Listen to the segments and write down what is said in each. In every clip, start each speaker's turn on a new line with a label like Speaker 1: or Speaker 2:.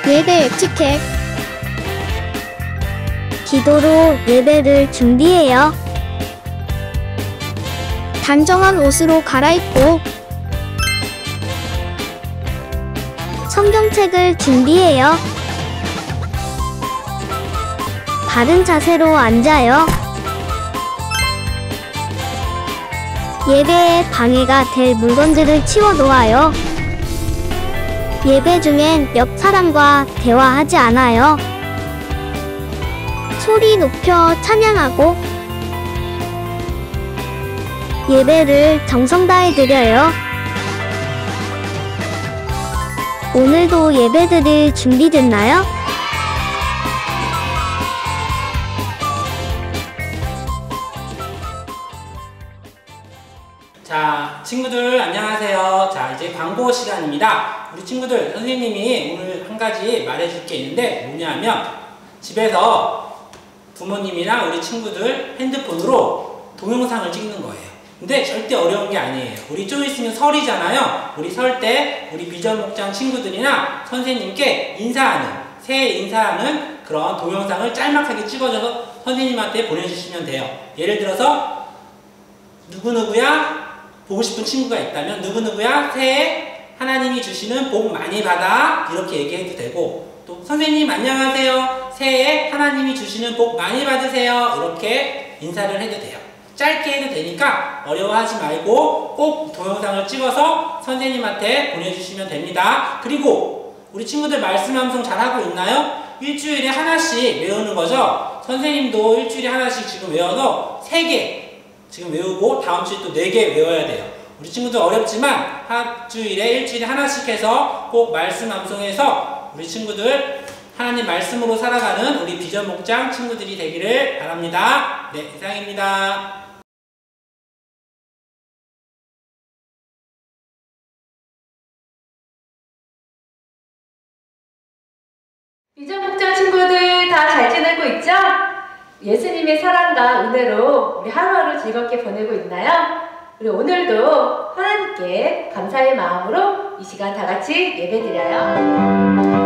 Speaker 1: 예배 에티켓. 기도로 예배를 준비해요. 단정한 옷으로 갈아입고 성경책을 준비해요. 바른 자세로 앉아요. 예배에 방해가 될 물건들을 치워 놓아요. 예배 중엔 옆 사람과 대화하지 않아요. 소리 높여 찬양하고 예배를 정성 다해 드려요. 오늘도 예배드릴 준비됐나요?
Speaker 2: 자, 친구들 안녕하세요. 자, 이제 광고 시간입니다. 우리 친구들, 선생님이 오늘 한 가지 말해줄 게 있는데 뭐냐면 집에서 부모님이랑 우리 친구들 핸드폰으로 동영상을 찍는 거예요. 근데 절대 어려운 게 아니에요. 우리 좀 있으면 설이잖아요. 우리 설 때 우리 비전 목장 친구들이나 선생님께 새해 인사하는 그런 동영상을 짤막하게 찍어줘서 선생님한테 보내주시면 돼요. 예를 들어서 누구누구야 보고 싶은 친구가 있다면 누구누구야 새해 하나님이 주시는 복 많이 받아 이렇게 얘기해도 되고, 또 선생님 안녕하세요 새해 하나님이 주시는 복 많이 받으세요 이렇게 인사를 해도 돼요. 짧게 해도 되니까 어려워하지 말고 꼭 동영상을 찍어서 선생님한테 보내주시면 됩니다. 그리고 우리 친구들 말씀 암송 잘하고 있나요? 일주일에 하나씩 외우는 거죠. 선생님도 일주일에 하나씩 지금 외워서 3개 지금 외우고 다음 주에 또 4개 외워야 돼요. 우리 친구들 어렵지만 일주일에 하나씩 해서 꼭 말씀 암송해서 우리 친구들 하나님 말씀으로 살아가는 우리 비전 목장 친구들이 되기를 바랍니다. 네, 이상입니다.
Speaker 3: 비전 목장 친구들 다 잘 지내고 있죠? 예수님의 사랑과 은혜로 우리 하루하루 즐겁게 보내고 있나요? 우리 오늘도 하나님께 감사의 마음으로 이 시간 다 같이 예배드려요.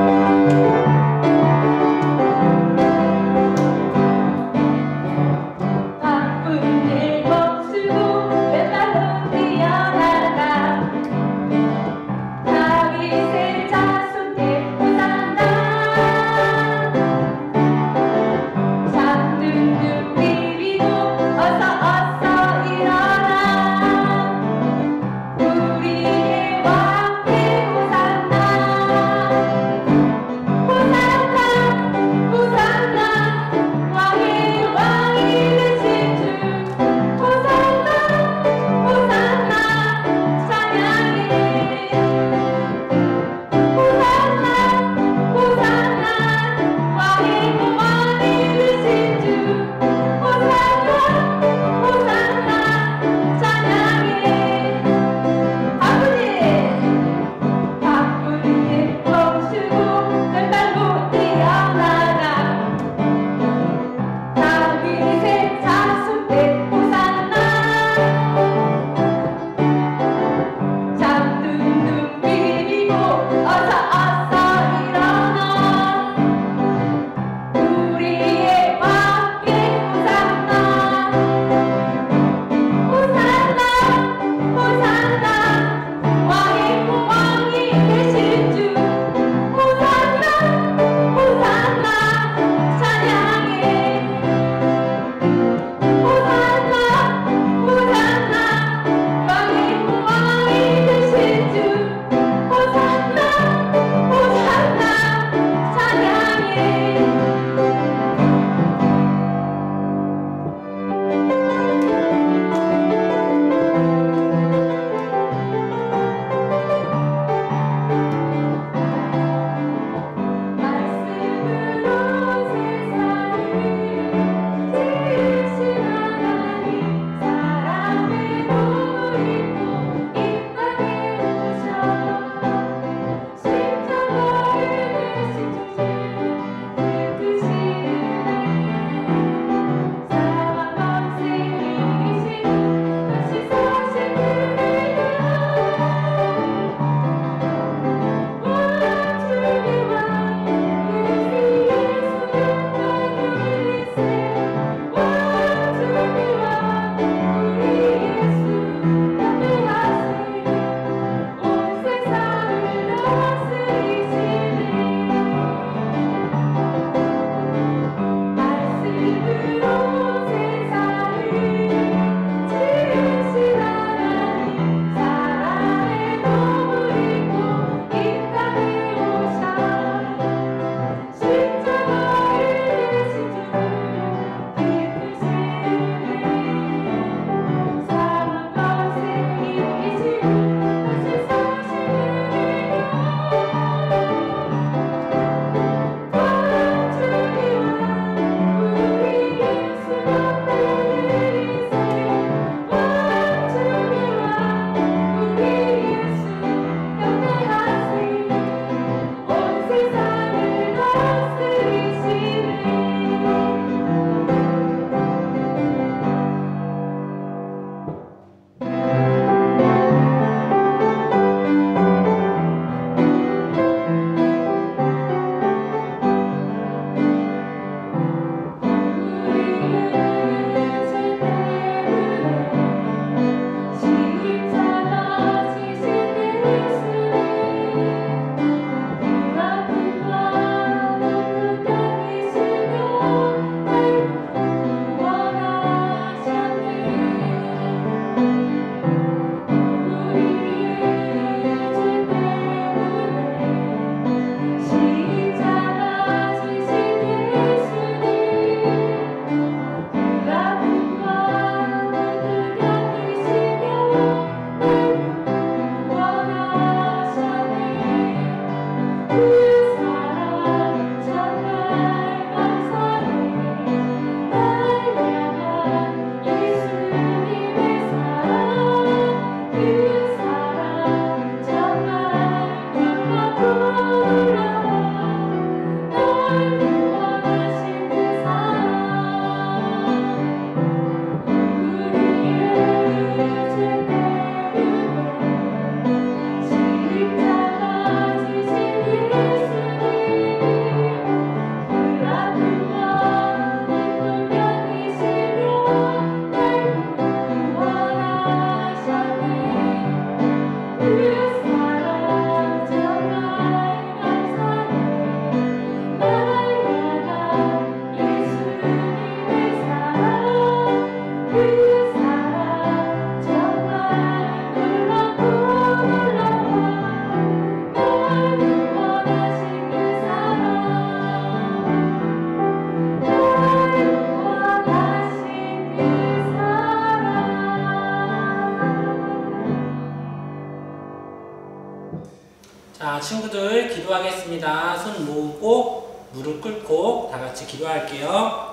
Speaker 2: 기도하겠습니다. 손 모으고 무릎 꿇고 다 같이 기도할게요.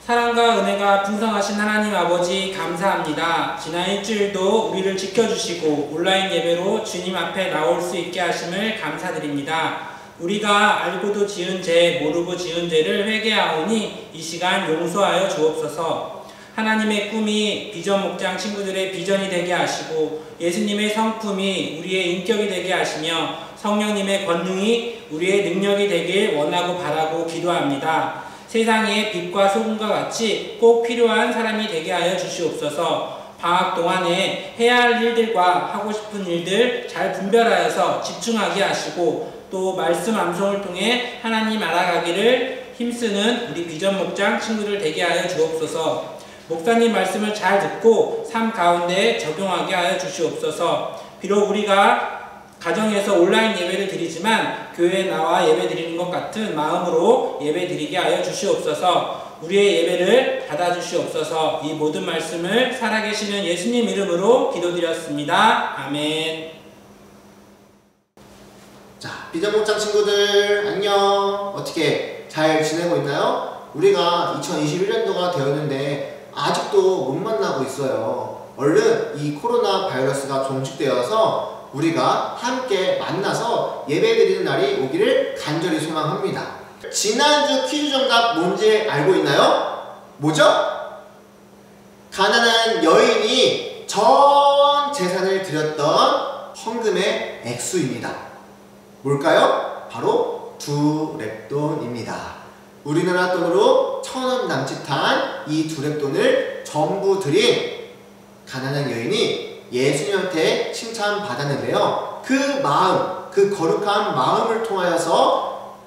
Speaker 2: 사랑과 은혜가 풍성하신 하나님 아버지 감사합니다. 지난 일주일도 우리를 지켜주시고 온라인 예배로 주님 앞에 나올 수 있게 하심을 감사드립니다. 우리가 알고도 지은 죄, 모르고 지은 죄를 회개하오니 이 시간 용서하여 주옵소서. 하나님의 꿈이 비전 목장 친구들의 비전이 되게 하시고 예수님의 성품이 우리의 인격이 되게 하시며 성령님의 권능이 우리의 능력이 되길 원하고 바라고 기도합니다. 세상에 빛과 소금과 같이 꼭 필요한 사람이 되게 하여 주시옵소서. 방학 동안에 해야 할 일들과 하고 싶은 일들 잘 분별하여서 집중하게 하시고 또 말씀 암송을 통해 하나님 알아가기를 힘쓰는 우리 비전 목장 친구들 되게 하여 주옵소서. 목사님 말씀을 잘 듣고 삶 가운데 적용하게 하여 주시옵소서. 비록 우리가 가정에서 온라인 예배를 드리지만 교회에 나와 예배 드리는 것 같은 마음으로 예배 드리게 하여 주시옵소서. 우리의 예배를 받아주시옵소서. 이 모든 말씀을 살아계시는 예수님 이름으로 기도드렸습니다. 아멘.
Speaker 4: 자, 비전 목장 친구들 안녕. 어떻게 잘 지내고 있나요? 우리가 2021년도가 되었는데 아직도 못 만나고 있어요. 얼른 이 코로나 바이러스가 종식되어서 우리가 함께 만나서 예배드리는 날이 오기를 간절히 소망합니다. 지난주 퀴즈 정답 뭔지 알고 있나요? 뭐죠? 가난한 여인이 전 재산을 드렸던 헌금의 액수입니다. 뭘까요? 바로 2렙돈입니다. 우리나라 돈으로 1,000원 남짓한 이 2렙돈을 전부 드린 가난한 여인이 예수님한테 칭찬받았는데요. 그 마음, 그 거룩한 마음을 통하여서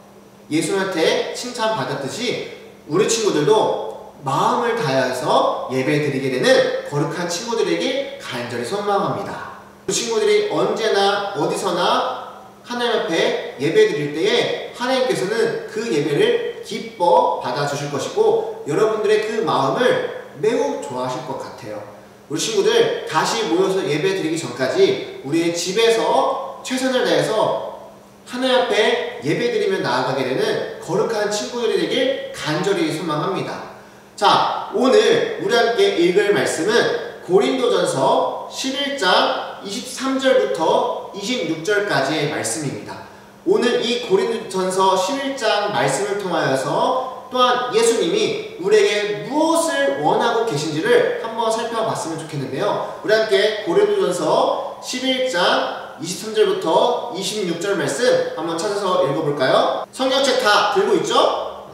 Speaker 4: 예수님한테 칭찬받았듯이 우리 친구들도 마음을 다해서 예배드리게 되는 거룩한 친구들에게 간절히 소망합니다. 우리 친구들이 언제나 어디서나 하나님 앞에 예배드릴 때에 하나님께서는 그 예배를 기뻐 받아주실 것이고 여러분들의 그 마음을 매우 좋아하실 것 같아요. 우리 친구들 다시 모여서 예배 드리기 전까지 우리의 집에서 최선을 다해서 하나님 앞에 예배 드리며 나아가게 되는 거룩한 친구들이 되길 간절히 소망합니다. 자, 오늘 우리 함께 읽을 말씀은 고린도전서 11장 23절부터 26절까지의 말씀입니다. 오늘 이 고린도전서 11장 말씀을 통하여서 또한 예수님이 우리에게 무엇을 원하고 계신지를 한번 살펴봤으면 좋겠는데요. 우리 함께 고린도전서 11장 23절부터 26절 말씀 한번 찾아서 읽어볼까요? 성경책 다 들고 있죠?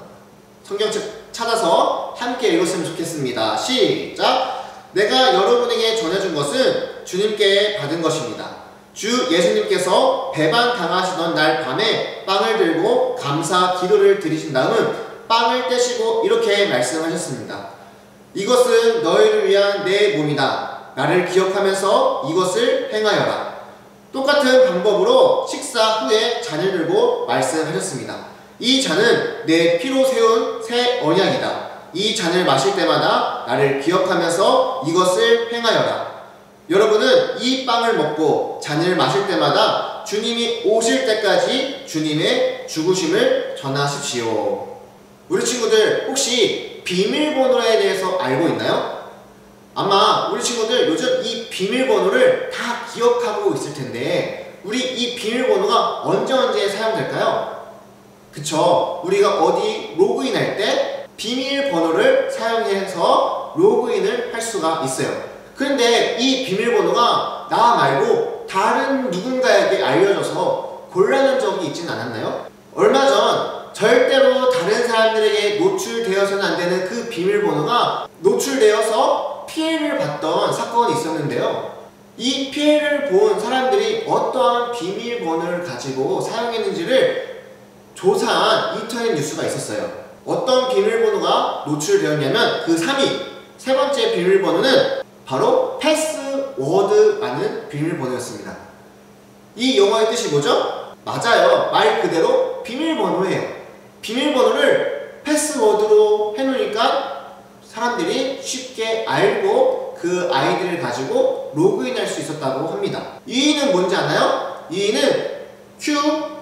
Speaker 4: 성경책 찾아서 함께 읽었으면 좋겠습니다. 시작! 내가 여러분에게 전해준 것은 주님께 받은 것입니다. 주 예수님께서 배반 당하시던 날 밤에 빵을 들고 감사 기도를 드리신 다음은 빵을 떼시고 이렇게 말씀하셨습니다. 이것은 너희를 위한 내 몸이다. 나를 기억하면서 이것을 행하여라. 똑같은 방법으로 식사 후에 잔을 들고 말씀하셨습니다. 이 잔은 내 피로 세운 새 언약이다. 이 잔을 마실 때마다 나를 기억하면서 이것을 행하여라. 여러분은 이 빵을 먹고 잔을 마실 때마다 주님이 오실 때까지 주님의 죽으심을 전하십시오. 우리 친구들 혹시 비밀번호에 대해서 알고 있나요? 아마 우리 친구들 요즘 이 비밀번호를 다 기억하고 있을 텐데 우리 이 비밀번호가 언제 사용될까요? 그쵸? 우리가 어디 로그인할 때 비밀번호를 사용해서 로그인을 할 수가 있어요. 그런데 이 비밀번호가 나 말고 다른 누군가에게 알려져서 곤란한 적이 있진 않았나요? 얼마 전 절대로 다른 사람들에게 노출되어서는 안 되는 그 비밀번호가 노출되어서 피해를 봤던 사건이 있었는데요. 이 피해를 본 사람들이 어떠한 비밀번호를 가지고 사용했는지를 조사한 인터넷 뉴스가 있었어요. 어떤 비밀번호가 노출되었냐면 그 3위, 세 번째 비밀번호는 바로 패스워드라는 비밀번호였습니다. 이 영어의 뜻이 뭐죠? 맞아요. 말 그대로 비밀번호예요. 비밀번호를 패스워드로 해놓으니까 사람들이 쉽게 알고 그 아이디를 가지고 로그인할 수 있었다고 합니다. 이 이는 뭔지 아나요? 이 이는 Q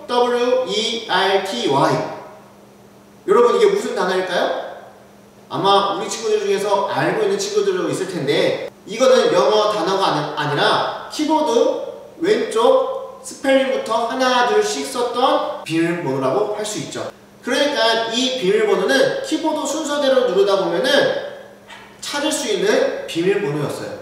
Speaker 4: W-E-R-T-Y. 여러분 이게 무슨 단어일까요? 아마 우리 친구들 중에서 알고 있는 친구들도 있을 텐데 이거는 영어 단어가 아니라 키보드 왼쪽 스펠링부터 하나 둘씩 썼던 비밀번호라고 할 수 있죠. 그러니까 이 비밀번호는 키보드 순서대로 누르다 보면은 찾을 수 있는 비밀번호였어요.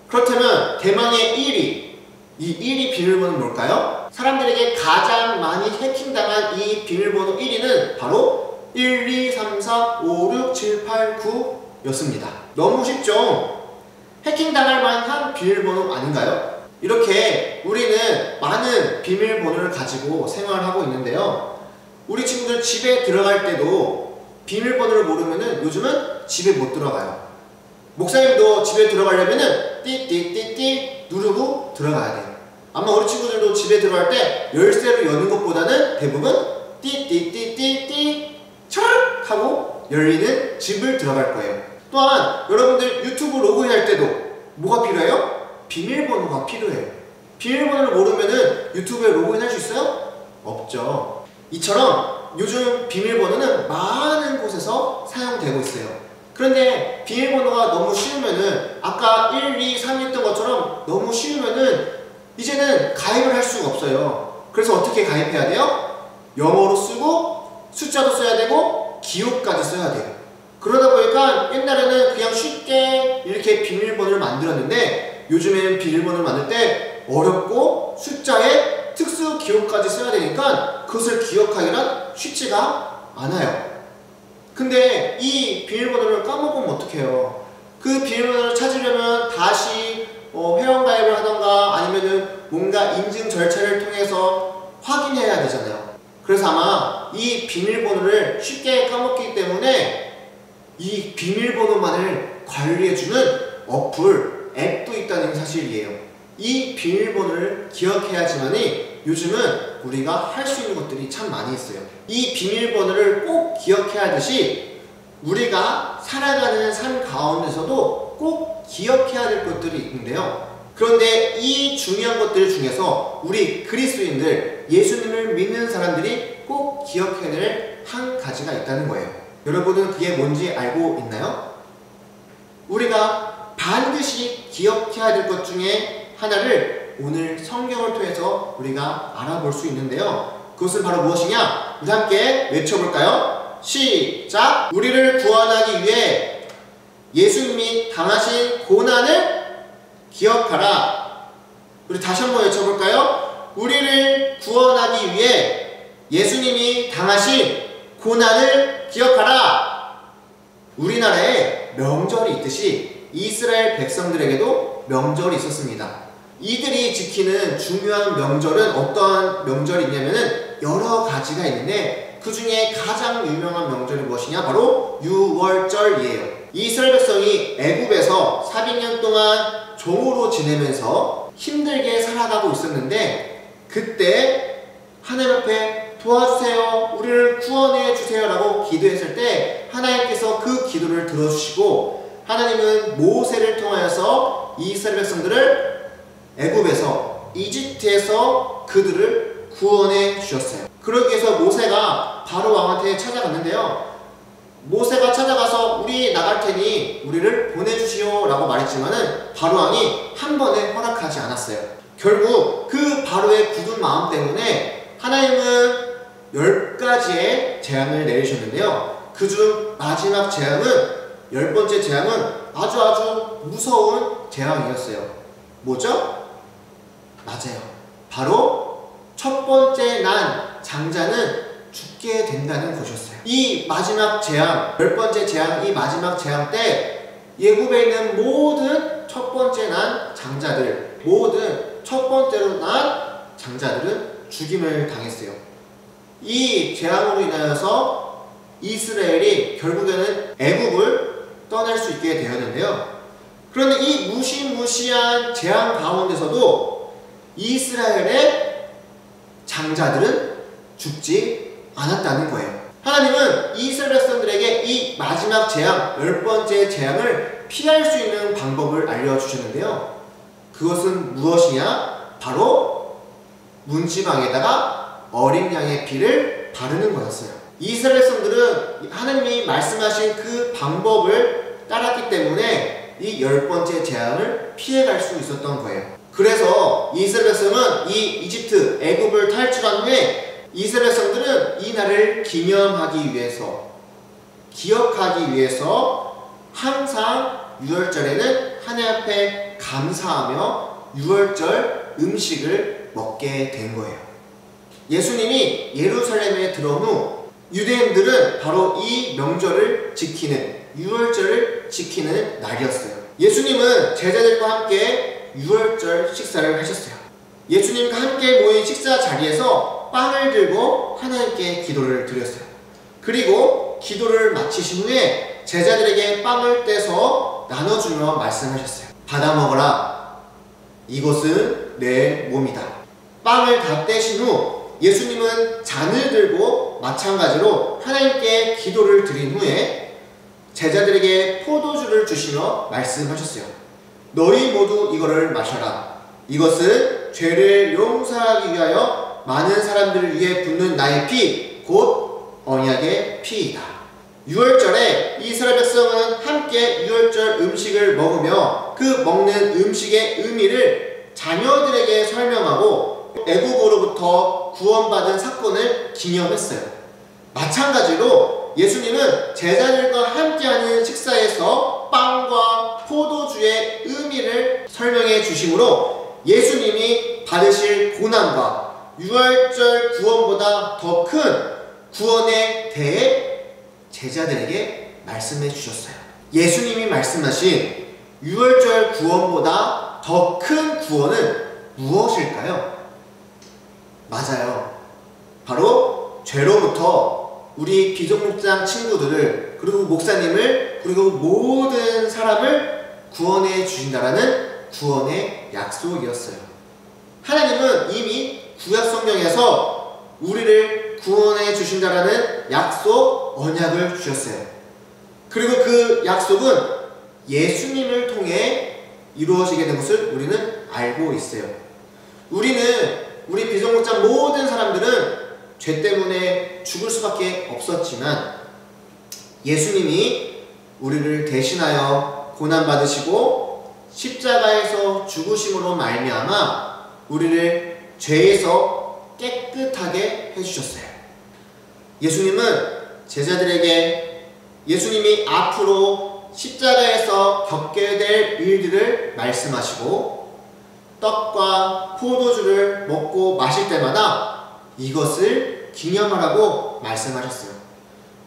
Speaker 4: 그렇다면 대망의 1위, 이 1위 비밀번호는 뭘까요? 사람들에게 가장 많이 해킹당한 이 비밀번호 1위는 바로 1, 2, 3, 4, 5, 6, 7, 8, 9 였습니다. 너무 쉽죠? 해킹당할 만한 비밀번호 아닌가요? 이렇게 우리는 많은 비밀번호를 가지고 생활하고 있는데요. 우리 친구들 집에 들어갈 때도 비밀번호를 모르면은 요즘은 집에 못 들어가요. 목사님도 집에 들어가려면은 띠띠띠띠 누르고 들어가야 돼요. 아마 우리 친구들도 집에 들어갈 때 열쇠를 여는 것보다는 대부분 띠띠띠띠띠 차르륵 하고 열리는 집을 들어갈 거예요. 또한 여러분들 유튜브 로그인할 때도 뭐가 필요해요? 비밀번호가 필요해요. 비밀번호를 모르면은 유튜브에 로그인할 수 있어요? 없죠. 이처럼 요즘 비밀번호는 많은 곳에서 사용되고 있어요. 그런데 비밀번호가 너무 쉬우면은 아까 1, 2, 3 했던 것처럼 너무 쉬우면은 이제는 가입을 할 수가 없어요. 그래서 어떻게 가입해야 돼요? 영어로 쓰고 숫자도 써야 되고 기호까지 써야 돼요. 그러다 보니까 옛날에는 그냥 쉽게 이렇게 비밀번호를 만들었는데 요즘에는 비밀번호를 만들 때 어렵고 숫자에 특수 기호까지 써야 되니까 그것을 기억하기란 쉽지가 않아요. 근데 이 비밀번호를 까먹으면 어떡해요? 그 비밀번호를 찾으려면 다시 회원가입을 하던가 아니면은 뭔가 인증 절차를 통해서 확인해야 되잖아요. 그래서 아마 이 비밀번호를 쉽게 까먹기 때문에 이 비밀번호만을 관리해주는 어플, 앱도 있다는 사실이에요. 이 비밀번호를 기억해야지만이 요즘은 우리가 할 수 있는 것들이 참 많이 있어요. 이 비밀번호를 꼭 기억해야 하듯이 우리가 살아가는 삶 가운데서도 꼭 기억해야 될 것들이 있는데요. 그런데 이 중요한 것들 중에서 우리 그리스도인들, 예수님을 믿는 사람들이 꼭 기억해야 될 한 가지가 있다는 거예요. 여러분은 그게 뭔지 알고 있나요? 우리가 반드시 기억해야 될 것 중에 하나를 오늘 성경을 통해서 우리가 알아볼 수 있는데요. 그것은 바로 무엇이냐? 우리 함께 외쳐볼까요? 시작! 우리를 구원하기 위해 예수님이 당하신 고난을 기억하라. 우리 다시 한번 외쳐볼까요? 우리를 구원하기 위해 예수님이 당하신 고난을 기억하라. 우리나라에 명절이 있듯이 이스라엘 백성들에게도 명절이 있었습니다. 이들이 지키는 중요한 명절은 어떠한 명절이 있냐면은 여러 가지가 있는데 그 중에 가장 유명한 명절이 무엇이냐? 바로 유월절이에요. 이스라엘 백성이 애굽에서 400년 동안 종으로 지내면서 힘들게 살아가고 있었는데 그때 하나님 앞에 도와주세요, 우리를 구원해 주세요 라고 기도했을 때 하나님께서 그 기도를 들어주시고 하나님은 모세를 통하여서 이스라엘 백성들을 애굽에서 이집트에서 그들을 구원해 주셨어요. 그러기 위해서 모세가 바로 왕한테 찾아갔는데요. 모세가 찾아가서 우리 나갈 테니 우리를 보내주시오 라고 말했지만은 바로 왕이 한 번에 허락하지 않았어요. 결국 그 바로의 굳은 마음 때문에 하나님은 10가지의 재앙을 내리셨는데요. 그중 마지막 재앙은 10번째 재앙은 아주 무서운 재앙이었어요. 뭐죠? 맞아요. 바로 첫 번째 난 장자는 죽게 된다는 것이었어요. 이 마지막 재앙, 10번째 재앙, 이 마지막 재앙 때 예굽에 있는 모든 첫 번째 난 장자들, 모든 첫 번째로 난 장자들은 죽임을 당했어요. 이 재앙으로 인하여서 이스라엘이 결국에는 애굽을 떠날 수 있게 되었는데요. 그런데 이 무시무시한 재앙 가운데서도 이스라엘의 장자들은 죽지 않았다는 거예요. 하나님은 이스라엘 백성들에게 이 마지막 재앙, 10번째 재앙을 피할 수 있는 방법을 알려주셨는데요. 그것은 무엇이냐? 바로 문지방에다가 어린 양의 피를 바르는 거였어요. 이스라엘 백성들은 하나님이 말씀하신 그 방법을 따랐기 때문에 이 10번째 재앙을 피해갈 수 있었던 거예요. 그래서 이스라엘 백성은 이 이집트 애굽을 탈출한 후에 이스라엘 백성들은 이 날을 기념하기 위해서, 기억하기 위해서 항상 6월절에는 하나님 앞에 감사하며 6월절 음식을 먹게 된 거예요. 예수님이 예루살렘에 들어온 후 유대인들은 바로 이 명절을 지키는, 6월절을 지키는 날이었어요. 예수님은 제자들과 함께 6월절 식사를 하셨어요. 예수님과 함께 모인 식사 자리에서 빵을 들고 하나님께 기도를 드렸어요. 그리고 기도를 마치신 후에 제자들에게 빵을 떼서 나눠주며 말씀하셨어요. 받아 먹어라. 이것은 내 몸이다. 빵을 다 떼신 후 예수님은 잔을 들고 마찬가지로 하나님께 기도를 드린 후에 제자들에게 포도주를 주시며 말씀하셨어요. 너희 모두 이거를 마셔라. 이것은 죄를 용서하기 위하여 많은 사람들을 위해 붓는 나의 피, 곧 언약의 피이다. 6월절에 이스라엘 백성은 함께 6월절 음식을 먹으며 그 먹는 음식의 의미를 자녀들에게 설명하고 애국으로부터 구원받은 사건을 기념했어요. 마찬가지로 예수님은 제자들과 함께하는 식사에서 빵과 포도주의 의미를 설명해 주심으로 예수님이 받으실 고난과 6월절 구원보다 더 큰 구원에 대해 제자들에게 말씀해 주셨어요. 예수님이 말씀하신 6월절 구원보다 더 큰 구원은 무엇일까요? 맞아요. 바로 죄로부터 우리 비정목장 친구들을, 그리고 목사님을, 그리고 모든 사람을 구원해 주신다라는 구원의 약속이었어요. 하나님은 이미 구약성경에서 우리를 구원해 주신다라는 약속, 언약을 주셨어요. 그리고 그 약속은 예수님을 통해 이루어지게 된 것을 우리는 알고 있어요. 우리 비정목장 모든 사람들은 죄 때문에 죽을 수밖에 없었지만 예수님이 우리를 대신하여 고난받으시고 십자가에서 죽으심으로 말미암아 우리를 죄에서 깨끗하게 해주셨어요. 예수님은 제자들에게 예수님이 앞으로 십자가에서 겪게 될 일들을 말씀하시고 떡과 포도주를 먹고 마실 때마다 이것을 기념하라고 말씀하셨어요.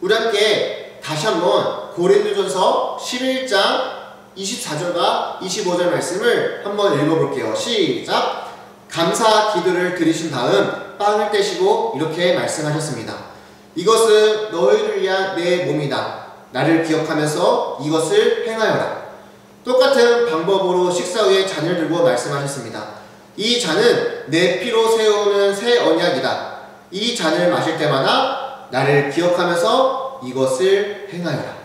Speaker 4: 우리 함께 다시 한번 고린도전서 11장 24절과 25절 말씀을 한번 읽어볼게요. 시작! 감사 기도를 드리신 다음 빵을 떼시고 이렇게 말씀하셨습니다. 이것은 너희를 위한 내 몸이다. 나를 기억하면서 이것을 행하여라. 똑같은 방법으로 식사 후에 잔을 들고 말씀하셨습니다. 이 잔은 내 피로 세우는 새 언약이다. 이 잔을 마실 때마다 나를 기억하면서 이것을 행하여라.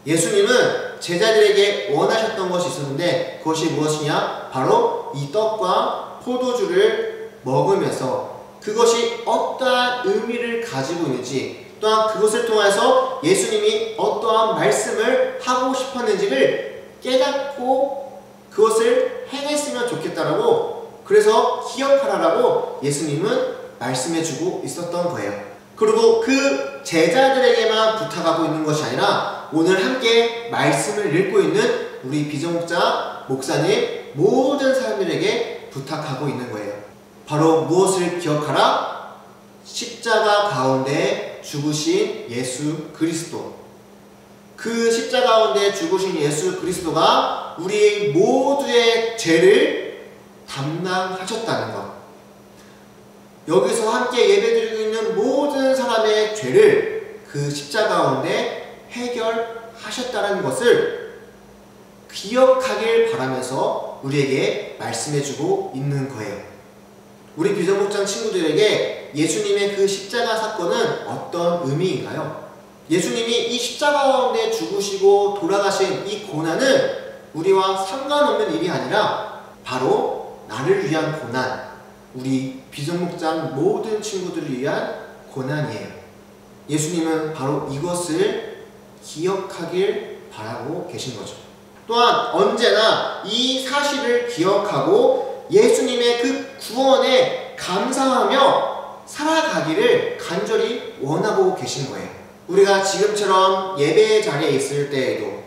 Speaker 4: 예수님은 제자들에게 원하셨던 것이 있었는데 그것이 무엇이냐? 바로 이 떡과 포도주를 먹으면서 그것이 어떠한 의미를 가지고 있는지, 또한 그것을 통해서 예수님이 어떠한 말씀을 하고 싶었는지를 깨닫고 그것을 행했으면 좋겠다라고, 그래서 기억하라라고 예수님은 말씀해주고 있었던 거예요. 그리고 그 제자들에게만 부탁하고 있는 것이 아니라 오늘 함께 말씀을 읽고 있는 우리 비정목자, 목사님, 모든 사람들에게 부탁하고 있는 거예요. 바로 무엇을 기억하라? 십자가 가운데 죽으신 예수 그리스도. 그 십자가 가운데 죽으신 예수 그리스도가 우리 모두의 죄를 담당하셨다는 것. 여기서 함께 예배드리고 있는 모든 사람의 죄를 그 십자가 가운데 해결하셨다는 것을 기억하길 바라면서 우리에게 말씀해주고 있는 거예요. 우리 비정목장 친구들에게 예수님의 그 십자가 사건은 어떤 의미인가요? 예수님이 이 십자가 가운데 죽으시고 돌아가신 이 고난은 우리와 상관없는 일이 아니라 바로 나를 위한 고난, 우리 비전목장 모든 친구들을 위한 고난이에요. 예수님은 바로 이것을 기억하길 바라고 계신 거죠. 또한 언제나 이 사실을 기억하고 예수님의 그 구원에 감사하며 살아가기를 간절히 원하고 계신 거예요. 우리가 지금처럼 예배 자리에 있을 때에도,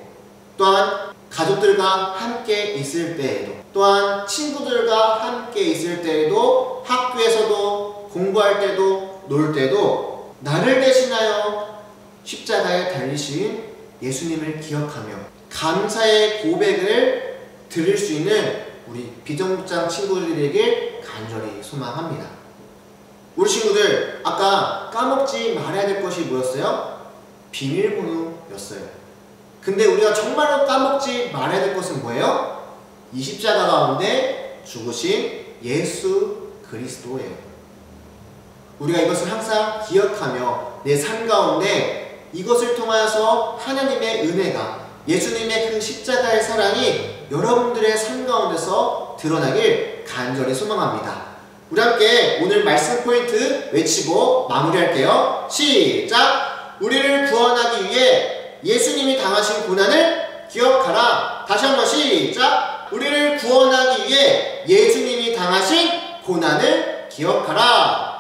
Speaker 4: 또한 가족들과 함께 있을 때에도, 또한 친구들과 함께 있을 때에도, 학교에서도, 공부할 때도, 놀 때도 나를 대신하여 십자가에 달리신 예수님을 기억하며 감사의 고백을 드릴 수 있는 우리 비전목장 친구들에게 간절히 소망합니다. 우리 친구들, 아까 까먹지 말아야 될 것이 뭐였어요? 비밀번호였어요. 근데 우리가 정말로 까먹지 말아야 될 것은 뭐예요? 이 십자가 가운데 죽으신 예수 그리스도예요. 우리가 이것을 항상 기억하며 내 삶 가운데 이것을 통하여서 하나님의 은혜가, 예수님의 그 십자가의 사랑이 여러분들의 삶 가운데서 드러나길 간절히 소망합니다. 우리 함께 오늘 말씀 포인트 외치고 마무리할게요. 시작! 우리를 구원하기 위해 예수님이 당하신 고난을 기억하라. 다시 한번 시작! 우리를 구원하기 위해 예수님이 당하신 고난을 기억하라.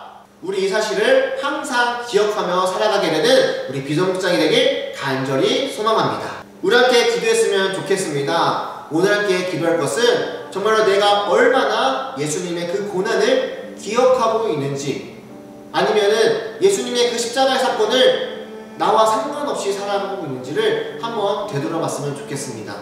Speaker 4: 우리 이 사실을 항상 기억하며 살아가게 되는 우리 비전목장이 되길 간절히 소망합니다. 우리 함께 기도했으면 좋겠습니다. 오늘 함께 기도할 것은 정말로 내가 얼마나 예수님의 그 고난을 기억하고 있는지, 아니면은 예수님의 그 십자가의 사건을 나와 상관없이 살아가고 있는지를 한번 되돌아봤으면 좋겠습니다.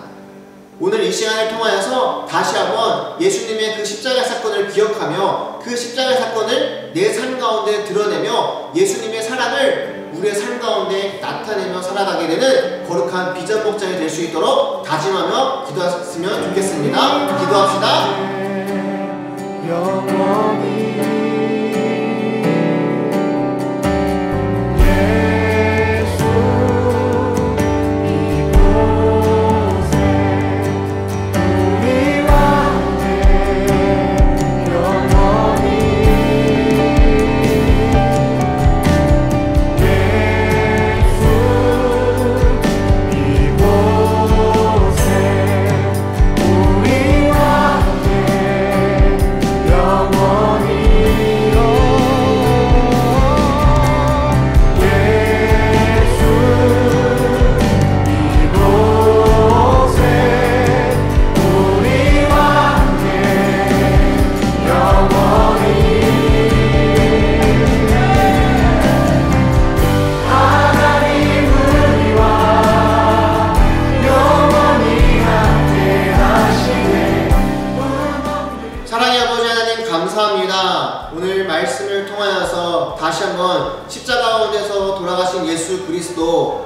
Speaker 4: 오늘 이 시간을 통하여서 다시 한번 예수님의 그 십자가의 사건을 기억하며 그 십자가의 사건을 내 삶 가운데 드러내며 예수님의 사랑을 우리의 삶 가운데 나타내며 살아가게 되는 거룩한 비전목장이 될 수 있도록 다짐하며 기도했으면 좋겠습니다. 기도합시다. 감사합니다. 오늘 말씀을 통하여서 다시 한번 십자가 가운데서 돌아가신 예수 그리스도께서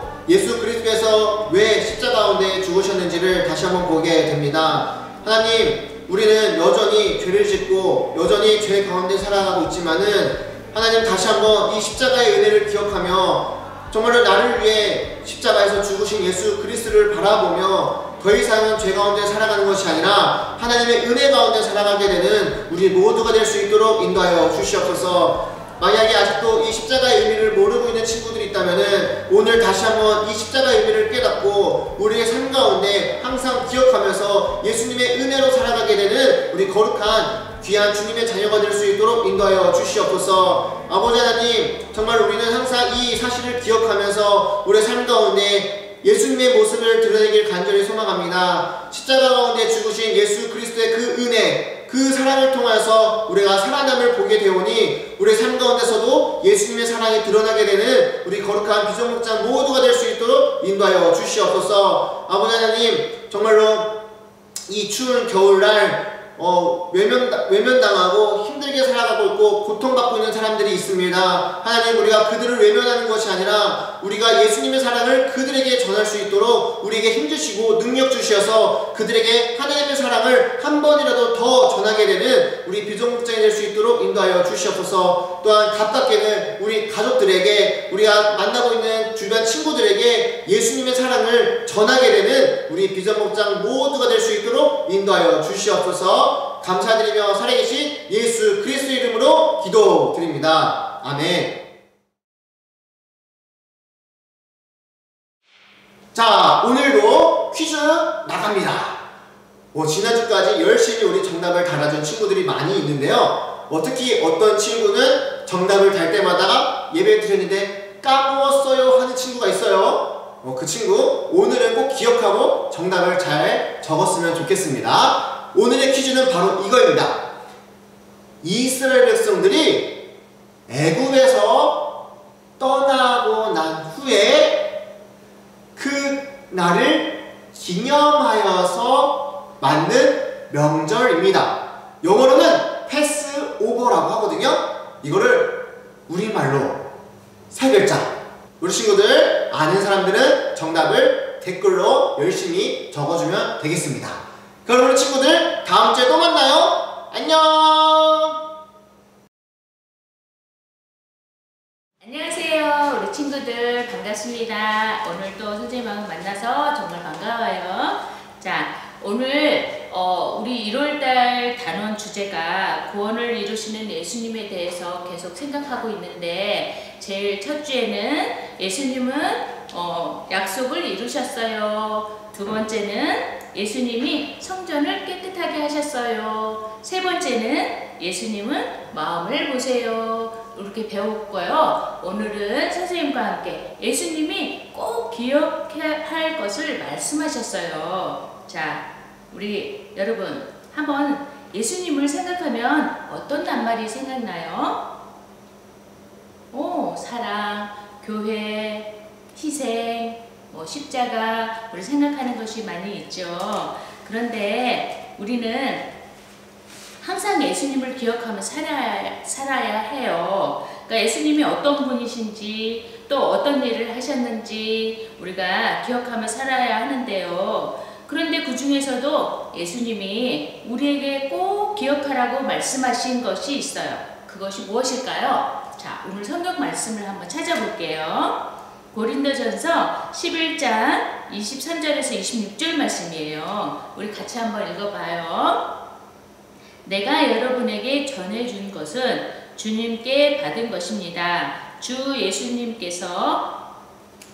Speaker 4: 왜 십자가 가운데 죽으셨는지를 다시 한번 보게 됩니다. 하나님, 우리는 여전히 죄를 짓고 여전히 죄 가운데 살아가고 있지만은 하나님, 다시 한번 이 십자가의 은혜를 기억하며 정말로 나를 위해 십자가에서 죽으신 예수 그리스도를 바라보며 더 이상은 죄 가운데 살아가는 것이 아니라 하나님의 은혜 가운데 살아가게 되는 우리 모두가 될 수 있도록 인도하여 주시옵소서. 만약에 아직도 이 십자가의 의미를 모르고 있는 친구들이 있다면은 오늘 다시 한번 이 십자가의 의미를 깨닫고 우리의 삶 가운데 항상 기억하면서 예수님의 은혜로 살아가게 되는 우리 거룩한 귀한 주님의 자녀가 될 수 있도록 인도하여 주시옵소서. 아버지 하나님, 정말 우리는 항상 이 사실을 기억하면서 우리의 삶 가운데 예수님의 모습을 드러내길 간절히 소망합니다. 십자가 가운데 죽으신 예수 그리스도의 그 은혜, 그 사랑을 통해서 우리가 살아남을 보게 되오니 우리의 삶 가운데서도 예수님의 사랑이 드러나게 되는 우리 거룩한 비전목장 모두가 될 수 있도록 인도하여 주시옵소서. 아버지 하나님, 정말로 이 추운 겨울날 외면당하고 힘들게 살아가고 있고 고통받고 있는 사람들이 있습니다. 하나님, 우리가 그들을 외면하는 것이 아니라 우리가 예수님의 사랑을 그들에게 전할 수 있도록 우리에게 힘주시고 능력 주셔서 그들에게 하나님의 사랑을 한 번이라도 더 전하게 되는 우리 비전목장이 될 수 있도록 인도하여 주시옵소서. 또한 가깝게는 우리 가족들에게, 우리가 만나고 있는 주변 친구들에게 예수님의 사랑을 전하게 되는 우리 비전목장 모두가 될 수 있도록 인도하여 주시옵소서. 감사드리며 살아계신 예수 그리스도 이름으로 기도드립니다. 아멘. 자, 오늘도 퀴즈 나갑니다. 지난주까지 열심히 우리 정답을 달아준 친구들이 많이 있는데요. 특히 어떤 친구는 정답을 달 때마다 예배 드렸는데 까먹었어요 하는 친구가 있어요. 그 친구 오늘은 꼭 기억하고 정답을 잘 적었으면 좋겠습니다. 오늘의 퀴즈는 바로 이거입니다. 이스라엘 백성들이 애굽에서 떠나고 난 후에 그 날을 기념하여서 만든 명절입니다. 영어로는 패스오버라고 하거든요. 이거를 우리말로 세 글자. 우리 친구들 아는 사람들은 정답을 댓글로 열심히 적어주면 되겠습니다. 그럼 우리 친구들 다음 주에 또 만나요. 안녕.
Speaker 5: 안녕하세요. 우리 친구들 반갑습니다. 오늘 또 선생님하고 만나서 정말 반가워요. 자, 오늘 우리 1월달 단원 주제가 구원을 이루시는 예수님에 대해서 계속 생각하고 있는데 제일 첫 주에는 예수님은 약속을 이루셨어요. 두 번째는 예수님이 성전을 깨끗하게 하셨어요. 세 번째는 예수님은 마음을 보세요. 이렇게 배웠고요. 오늘은 선생님과 함께 예수님이 꼭 기억해야 할 것을 말씀하셨어요. 자, 우리 여러분 한번 예수님을 생각하면 어떤 낱말이 생각나요? 사랑, 교회, 희생, 십자가 우리 생각하는 것이 많이 있죠. 그런데 우리는 항상 예수님을 기억하며 살아야 해요. 그러니까 예수님이 어떤 분이신지 또 어떤 일을 하셨는지 우리가 기억하며 살아야 하는데요. 그런데 그 중에서도 예수님이 우리에게 꼭 기억하라고 말씀하신 것이 있어요. 그것이 무엇일까요? 자, 오늘 성경 말씀을 한번 찾아볼게요. 고린도전서 11장 23절에서 26절 말씀이에요. 우리 같이 한번 읽어봐요. 내가 여러분에게 전해준 것은 주님께 받은 것입니다. 주 예수님께서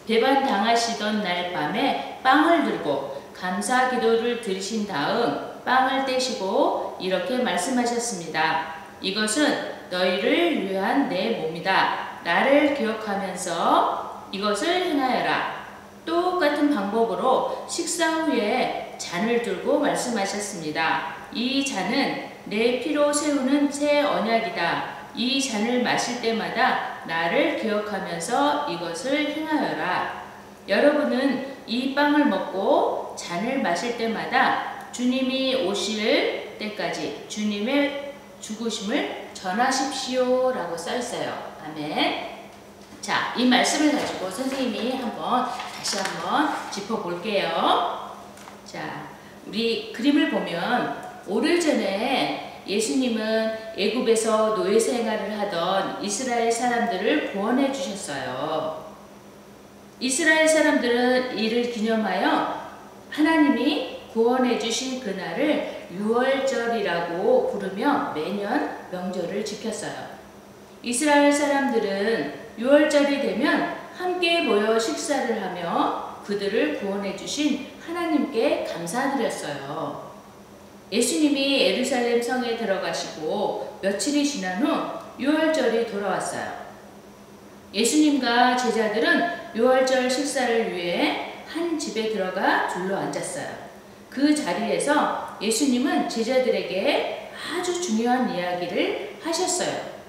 Speaker 5: 배반당하시던 날 밤에 빵을 들고 감사 기도를 드리신 다음 빵을 떼시고 이렇게 말씀하셨습니다. 이것은 너희를 위한 내 몸이다. 나를 기억하면서 이것을 행하여라. 똑같은 방법으로 식사 후에 잔을 들고 말씀하셨습니다. 이 잔은 내 피로 세우는 새 언약이다. 이 잔을 마실 때마다 나를 기억하면서 이것을 행하여라. 여러분은 이 빵을 먹고 잔을 마실 때마다 주님이 오실 때까지 주님의 죽으심을 전하십시오 라고 써 있어요. 아멘. 자, 이 말씀을 가지고 선생님이 다시 한번 짚어볼게요. 자, 우리 그림을 보면 오래전에 예수님은 애굽에서 노예 생활을 하던 이스라엘 사람들을 구원해 주셨어요. 이스라엘 사람들은 이를 기념하여 하나님이 구원해 주신 그날을 유월절이라고 부르며 매년 명절을 지켰어요. 이스라엘 사람들은 유월절이 되면 함께 모여 식사를 하며 그들을 구원해 주신 하나님께 감사드렸어요. 예수님이 예루살렘 성에 들어가시고 며칠이 지난 후 유월절이 돌아왔어요. 예수님과 제자들은 유월절 식사를 위해 한 집에 들어가 둘러앉았어요. 그 자리에서 예수님은 제자들에게 아주 중요한 이야기를 하셨어요.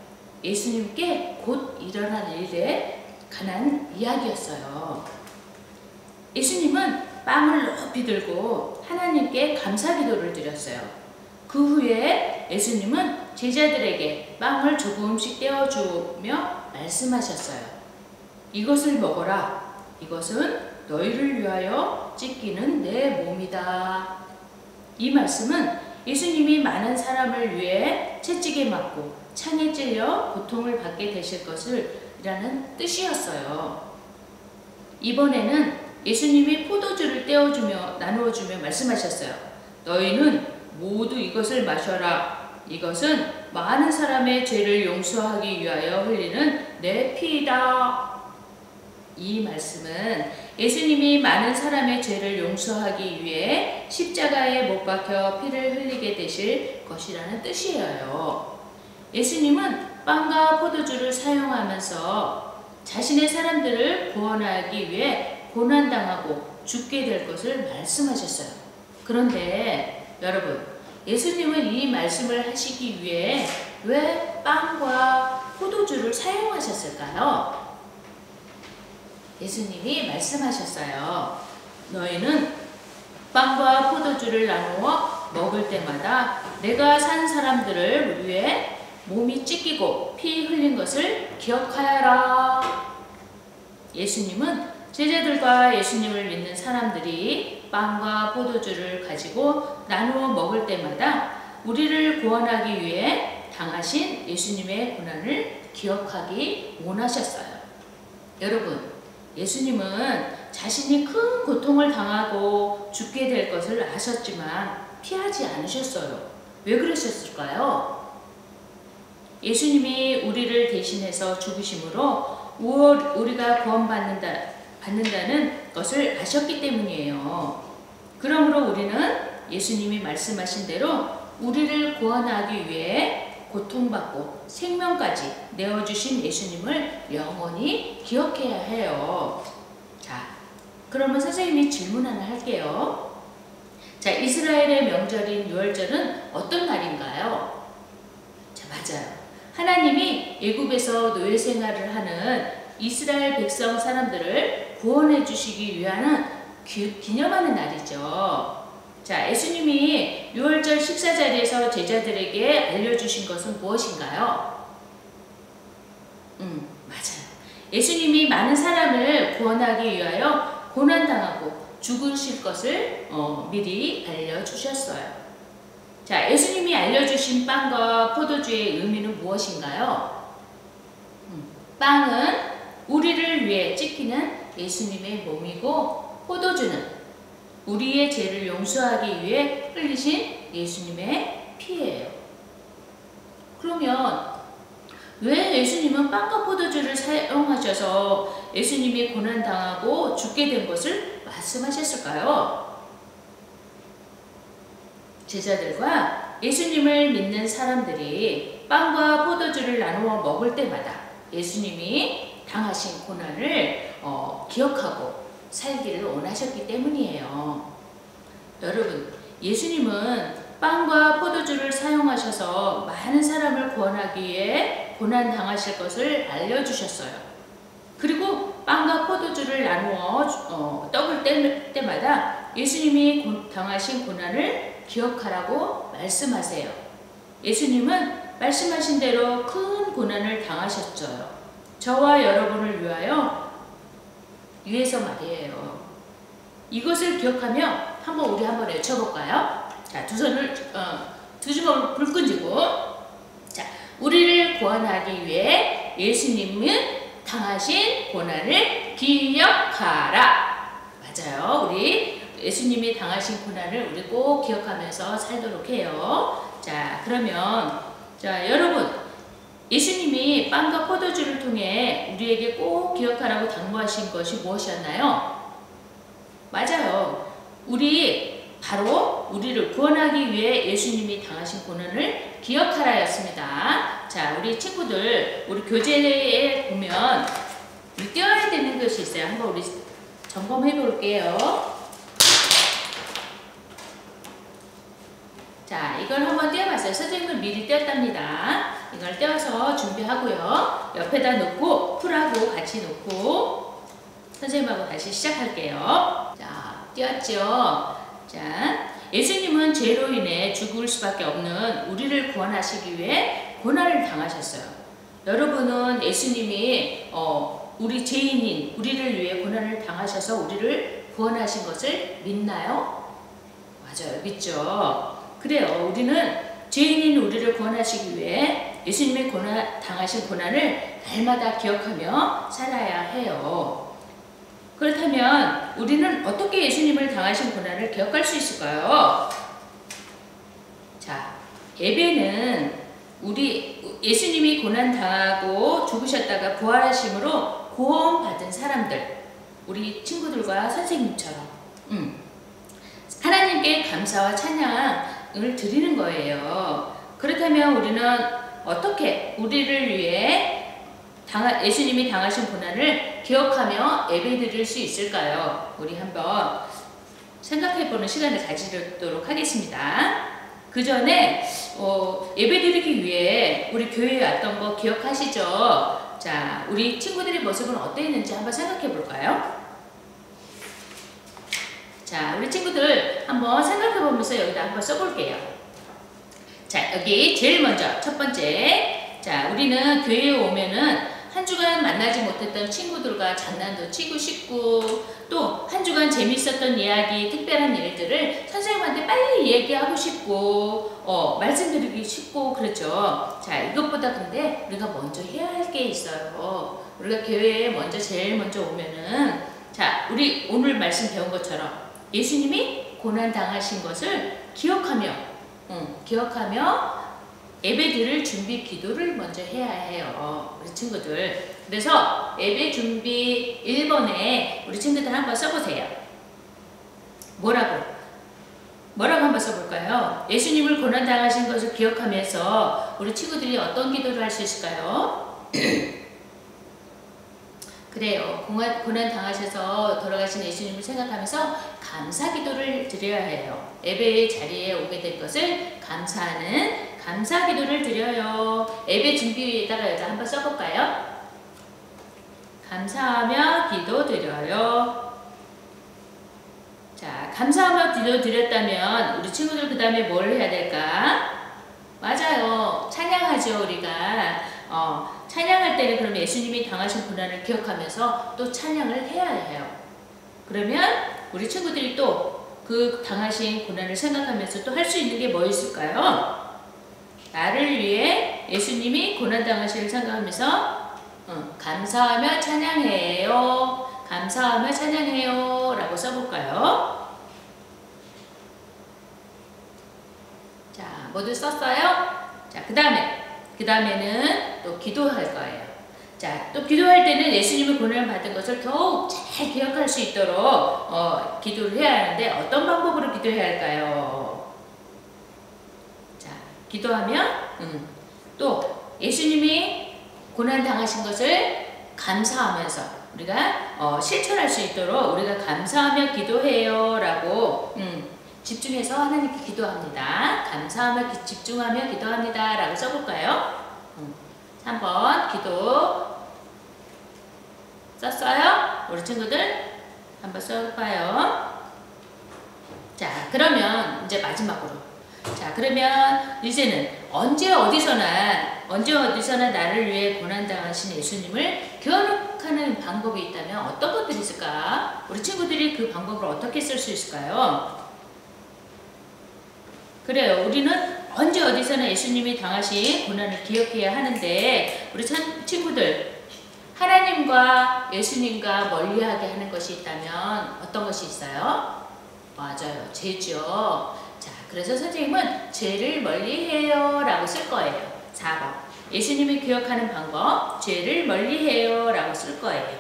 Speaker 5: 예수님께 곧 일어날 일에 관한 이야기였어요. 예수님은 빵을 높이 들고 하나님께 감사 기도를 드렸어요. 그 후에 예수님은 제자들에게 빵을 조금씩 떼어주며 말씀하셨어요. 이것을 먹어라. 이것은 너희를 위하여 찢기는 내 몸이다. 이 말씀은 예수님이 많은 사람을 위해 채찍에 맞고 창에 찔려 고통을 받게 되실 것이라는 뜻이었어요. 이번에는 예수님이 포도주를 떼어주며 나누어주며 말씀하셨어요. 너희는 모두 이것을 마셔라. 이것은 많은 사람의 죄를 용서하기 위하여 흘리는 내 피이다. 이 말씀은 예수님이 많은 사람의 죄를 용서하기 위해 십자가에 못 박혀 피를 흘리게 되실 것이라는 뜻이에요. 예수님은 빵과 포도주를 사용하면서 자신의 사람들을 구원하기 위해 고난당하고 죽게 될 것을 말씀하셨어요. 그런데 여러분, 예수님은 이 말씀을 하시기 위해 왜 빵과 포도주를 사용하셨을까요? 예수님이 말씀하셨어요. 너희는 빵과 포도주를 나누어 먹을 때마다 내가 산 사람들을 위해 몸이 찢기고 피 흘린 것을 기억하여라. 예수님은 제자들과 예수님을 믿는 사람들이 빵과 포도주를 가지고 나누어 먹을 때마다 우리를 구원하기 위해 당하신 예수님의 고난을 기억하기 원하셨어요. 여러분, 예수님은 자신이 큰 고통을 당하고 죽게 될 것을 아셨지만 피하지 않으셨어요. 왜 그러셨을까요? 예수님이 우리를 대신해서 죽으심으로 우리가 구원받는다는 것을 아셨기 때문이에요. 그러므로 우리는 예수님이 말씀하신 대로 우리를 구원하기 위해 고통받고 생명까지 내어주신 예수님을 영원히 기억해야 해요. 자, 그러면 선생님이 질문 하나 할게요. 자, 이스라엘의 명절인 유월절은 어떤 날인가요? 자, 맞아요. 하나님이 애굽에서 노예 생활을 하는 이스라엘 백성 사람들을 구원해 주시기 위한 기념하는 날이죠. 자, 예수님이 유월절 식사 자리에서 제자들에게 알려주신 것은 무엇인가요? 맞아요. 예수님이 많은 사람을 구원하기 위하여 고난당하고 죽으실 것을 미리 알려주셨어요. 자, 예수님이 알려주신 빵과 포도주의 의미는 무엇인가요? 빵은 우리를 위해 찢기는 예수님의 몸이고, 포도주는 우리의 죄를 용서하기 위해 흘리신 예수님의 피예요. 그러면 왜 예수님은 빵과 포도주를 사용하셔서 예수님이 고난당하고 죽게 된 것을 말씀하셨을까요? 제자들과 예수님을 믿는 사람들이 빵과 포도주를 나누어 먹을 때마다 예수님이 당하신 고난을 기억하고 살기를 원하셨기 때문이에요. 여러분, 예수님은 빵과 포도주를 사용하셔서 많은 사람을 구원하기 위해 고난당하실 것을 알려주셨어요. 그리고 빵과 포도주를 나누어 떡을 뗄 때마다 예수님이 당하신 고난을 기억하라고 말씀하세요. 예수님은 말씀하신 대로 큰 고난을 당하셨어요. 저와 여러분을 위해서 말이에요. 이것을 기억하며 우리 한번 외쳐볼까요? 자, 두 주먹을 불끈 쥐고, 자, 우리를 구원하기 위해 예수님은 당하신 고난을 기억하라. 맞아요. 우리 예수님이 당하신 고난을 우리 꼭 기억하면서 살도록 해요. 자, 그러면 여러분, 예수님이 빵과 포도주를 통해 우리에게 꼭 기억하라고 당부하신 것이 무엇이었나요? 맞아요. 바로 우리를 구원하기 위해 예수님이 당하신 고난을 기억하라였습니다. 자, 우리 친구들, 우리 교재에 보면 우리 떼어야 되는 것이 있어요. 한번 우리 점검해 볼게요. 자, 이걸 한번 떼어봤어요. 선생님은 미리 떼었답니다. 이걸 떼어서 준비하고요. 옆에다 놓고 풀하고 같이 놓고 선생님하고 다시 시작할게요. 자, 떼었죠? 자, 예수님은 죄로 인해 죽을 수밖에 없는 우리를 구원하시기 위해 고난을 당하셨어요. 여러분은 예수님이 우리 죄인인 우리를 위해 고난을 당하셔서 우리를 구원하신 것을 믿나요? 맞아요. 믿죠? 그래요. 우리는 죄인인 우리를 구원하시기 위해 예수님의 당하신 고난을 날마다 기억하며 살아야 해요. 그렇다면 우리는 어떻게 예수님을 당하신 고난을 기억할 수 있을까요? 예배는 우리 예수님이 고난 당하고 죽으셨다가 부활하심으로 구원받은 사람들, 우리 친구들과 선생님처럼 하나님께 감사와 찬양을 드리는 거예요. 그렇다면 우리는 어떻게 우리를 위해 예수님이 당하신 고난을 기억하며 예배드릴 수 있을까요? 우리 한번 생각해보는 시간을 가지도록 하겠습니다. 그 전에 예배드리기 위해 우리 교회에 왔던 거 기억하시죠? 자, 우리 친구들의 모습은 어땠는지 한번 생각해 볼까요? 자, 우리 친구들 한번 생각해 보면서 여기다 한번 써볼게요. 자, 여기 제일 먼저 첫 번째. 자, 우리는 교회에 오면은 한 주간 만나지 못했던 친구들과 장난도 치고 싶고, 또 한 주간 재밌었던 이야기, 특별한 일들을 선생님한테 빨리 얘기하고 싶고, 말씀드리기 쉽고 그렇죠. 자, 이것보다 근데 우리가 먼저 해야 할 게 있어요. 우리가 교회에 제일 먼저 오면은, 자, 우리 오늘 말씀 배운 것처럼 예수님이 고난 당하신 것을 기억하며 예배 드릴 준비 기도를 먼저 해야 해요. 우리 친구들. 그래서 예배 준비 1번에 우리 친구들 한번 써보세요. 뭐라고 한번 써볼까요? 예수님을 고난 당하신 것을 기억하면서 우리 친구들이 어떤 기도를 할 수 있을까요? 그래요. 고난 당하셔서 돌아가신 예수님을 생각하면서 감사 기도를 드려야 해요. 예배의 자리에 오게 될 것을 감사하는 감사 기도를 드려요. 예배 준비에다가 여기다 한번 써볼까요? 감사하며 기도 드려요. 자, 감사하며 기도 드렸다면 우리 친구들 그 다음에 뭘 해야 될까? 맞아요. 찬양하죠, 우리가. 찬양할 때는 그럼 예수님이 당하신 고난을 기억하면서 또 찬양을 해야 해요. 그러면 우리 친구들이 또 그 당하신 고난을 생각하면서 또 할 수 있는 게 뭐 있을까요? 나를 위해 예수님이 고난 당하심을 생각하면서 감사하며 찬양해요. 감사하며 찬양해요. 라고 써볼까요? 자, 모두 썼어요? 자, 그 다음에는 또 기도할 거예요. 자, 또 기도할 때는 예수님의 고난을 받은 것을 더욱 잘 기억할 수 있도록 기도를 해야 하는데 어떤 방법으로 기도해야 할까요? 자, 기도하면 또 예수님이 고난 당하신 것을 감사하면서 우리가 실천할 수 있도록 우리가 감사하며 기도해요 라고 집중해서 하나님께 기도합니다. 감사하며 집중하며 기도합니다 라고 써볼까요? 3번 기도 썼어요? 우리 친구들 한번 써볼까요? 자, 그러면 이제 마지막으로, 자, 그러면 이제는 언제 어디서나 나를 위해 고난당하신 예수님을 기억하는 방법이 있다면 어떤 것들이 있을까? 우리 친구들이 그 방법을 어떻게 쓸 수 있을까요? 그래요. 우리는 언제 어디서나 예수님이 당하신 고난을 기억해야 하는데 우리 친구들, 하나님과 예수님과 멀리하게 하는 것이 있다면 어떤 것이 있어요? 맞아요. 죄죠. 자, 그래서 선생님은 죄를 멀리해요 라고 쓸 거예요. 4번. 예수님이 기억하는 방법, 죄를 멀리해요 라고 쓸 거예요.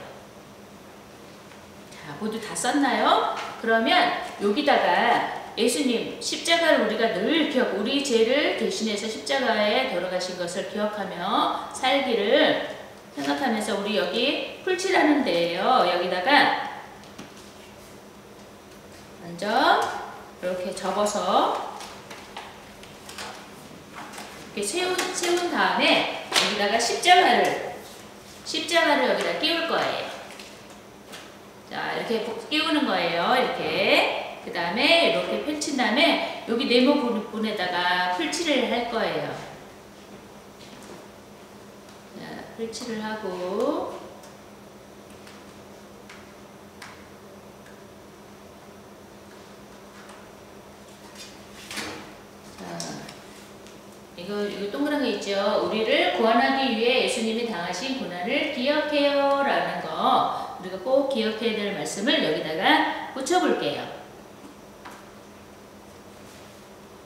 Speaker 5: 자, 모두 다 썼나요? 그러면 여기다가 예수님 십자가를 우리가 늘 우리 죄를 대신해서 십자가에 돌아가신 것을 기억하며 살기를 생각하면서 우리 여기 풀칠하는 데예요. 여기다가 먼저 이렇게 접어서 이렇게 세운 다음에 여기다가 십자가를 여기다 끼울 거예요. 자, 이렇게 끼우는 거예요. 이렇게. 그 다음에 이렇게 펼친 다음에 여기 네모 부분에다가 풀칠을 할 거예요. 자, 풀칠을 하고 이거 동그란 거 있죠? 우리를 구원하기 위해 예수님이 당하신 고난을 기억해요 라는 거 우리가 꼭 기억해야 될 말씀을 여기다가 붙여볼게요.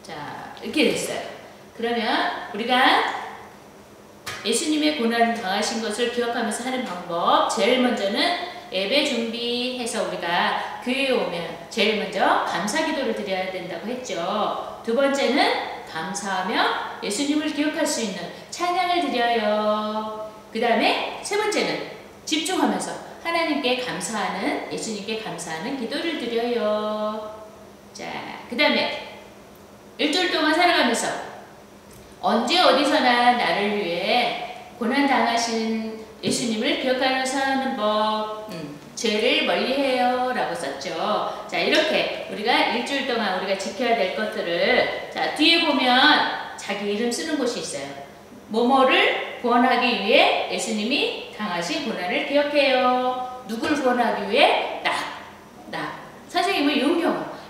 Speaker 5: 자, 이렇게 됐어요. 그러면 우리가 예수님의 고난 당하신 것을 기억하면서 하는 방법, 제일 먼저는 예배 준비해서 우리가 교회에 오면 제일 먼저 감사 기도를 드려야 된다고 했죠. 두 번째는 감사하며 예수님을 기억할 수 있는 찬양을 드려요. 그 다음에 세 번째는 집중하면서 하나님께 감사하는, 예수님께 감사하는 기도를 드려요. 자, 그 다음에 일주일 동안 살아가면서 언제 어디서나 나를 위해 고난 당하신 예수님을 기억하며 사는 법, 죄를 멀리해요 라고 썼죠. 자, 이렇게 우리가 일주일 동안 우리가 지켜야 될 것들을, 자, 뒤에 보면 자기 이름 쓰는 곳이 있어요. 뭐뭐를 구원하기 위해 예수님이 당하신 고난을 기억해요. 누굴 구원하기 위해? 나. 선생님은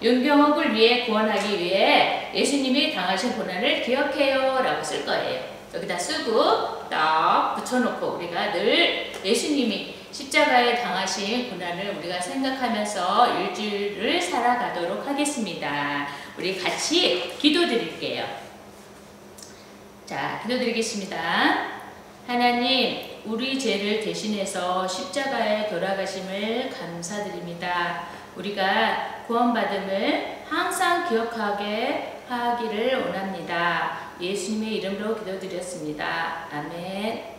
Speaker 5: 윤경옥을 위해 구원하기 위해 예수님이 당하신 고난을 기억해요 라고 쓸 거예요. 여기다 쓰고 딱 붙여놓고 우리가 늘 예수님이 십자가에 당하신 고난을 우리가 생각하면서 일주일을 살아가도록 하겠습니다. 우리 같이 기도드릴게요. 자, 기도드리겠습니다. 하나님, 우리 죄를 대신해서 십자가에 돌아가심을 감사드립니다. 우리가 구원받음을 항상 기억하게 하기를 원합니다. 예수님의 이름으로 기도드렸습니다. 아멘.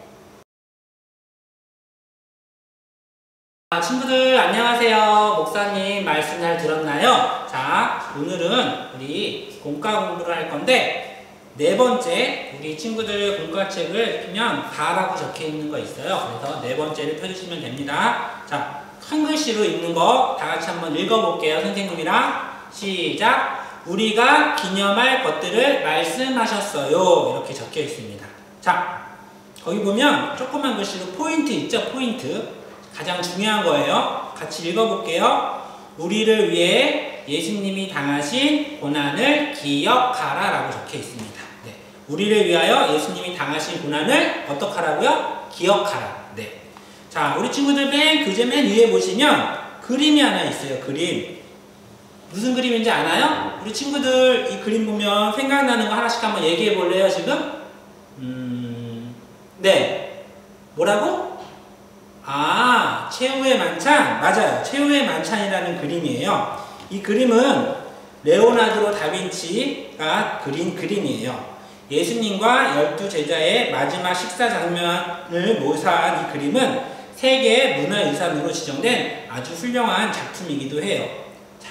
Speaker 2: 친구들 안녕하세요. 목사님 말씀 잘 들었나요? 자, 오늘은 우리 공과 공부를 할 건데 네 번째 우리 친구들 공과책을 펴면 다라고 적혀 있는 거 있어요. 그래서 네 번째를 펴주시면 됩니다. 자, 큰 글씨로 읽는 거 다 같이 한번 읽어볼게요. 선생님이랑 시작. 우리가 기념할 것들을 말씀하셨어요. 이렇게 적혀 있습니다. 자, 거기 보면 조그만 글씨로 포인트 있죠? 포인트. 가장 중요한 거예요. 같이 읽어볼게요. 우리를 위해 예수님이 당하신 고난을 기억하라 라고 적혀 있습니다. 네. 우리를 위하여 예수님이 당하신 고난을 어떻게 하라고요? 기억하라. 네. 자, 우리 친구들 교재 맨 위에 보시면 그림이 하나 있어요. 그림. 무슨 그림인지 아나요? 우리 친구들 이 그림 보면 생각나는 거 하나씩 한번 얘기해 볼래요, 지금? 네. 뭐라고? 아, 최후의 만찬. 맞아요. 최후의 만찬이라는 그림이에요. 이 그림은 레오나르도 다빈치가 그린 그림이에요. 예수님과 12제자의 마지막 식사 장면을 묘사한 이 그림은 세계 문화유산으로 지정된 아주 훌륭한 작품이기도 해요. 자,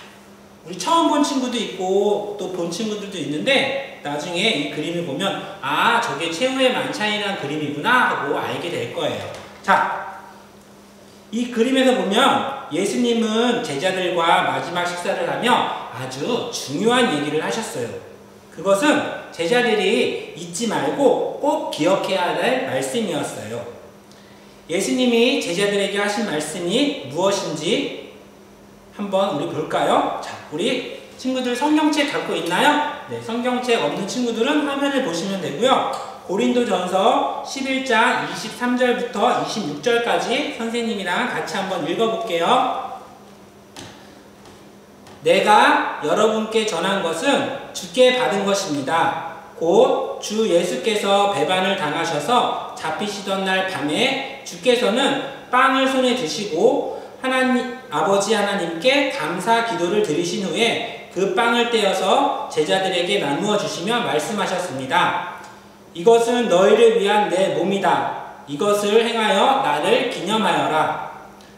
Speaker 2: 우리 처음 본 친구도 있고 또 본 친구들도 있는데 나중에 이 그림을 보면 아, 저게 최후의 만찬이라는 그림이구나 하고 알게 될 거예요. 자, 이 그림에서 보면 예수님은 제자들과 마지막 식사를 하며 아주 중요한 얘기를 하셨어요. 그것은 제자들이 잊지 말고 꼭 기억해야 할 말씀이었어요. 예수님이 제자들에게 하신 말씀이 무엇인지 한번 우리 볼까요? 자, 우리 친구들 성경책 갖고 있나요? 네, 성경책 없는 친구들은 화면을 보시면 되고요. 고린도전서 11장 23절부터 26절까지 선생님이랑 같이 한번 읽어볼게요. 내가 여러분께 전한 것은 주께 받은 것입니다. 곧 주 예수께서 배반을 당하셔서 잡히시던 날 밤에 주께서는 빵을 손에 드시고 아버지 하나님께 감사 기도를 드리신 후에 그 빵을 떼어서 제자들에게 나누어 주시며 말씀하셨습니다. 이것은 너희를 위한 내 몸이다. 이것을 행하여 나를 기념하여라.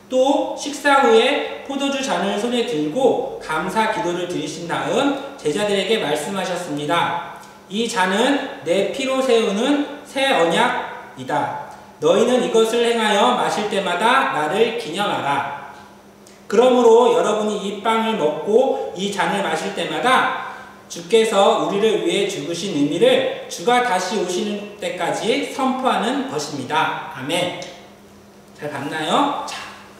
Speaker 2: 또 식사 후에 포도주 잔을 손에 들고 감사 기도를 드리신 다음 제자들에게 말씀하셨습니다. 이 잔은 내 피로 세우는 새 언약이다. 너희는 이것을 행하여 마실 때마다 나를 기념하라. 그러므로 여러분이 이 빵을 먹고 이 잔을 마실 때마다 주께서 우리를 위해 죽으신 의미를 주가 다시 오시는 때까지 선포하는 것입니다. 아멘. 잘 봤나요? 자,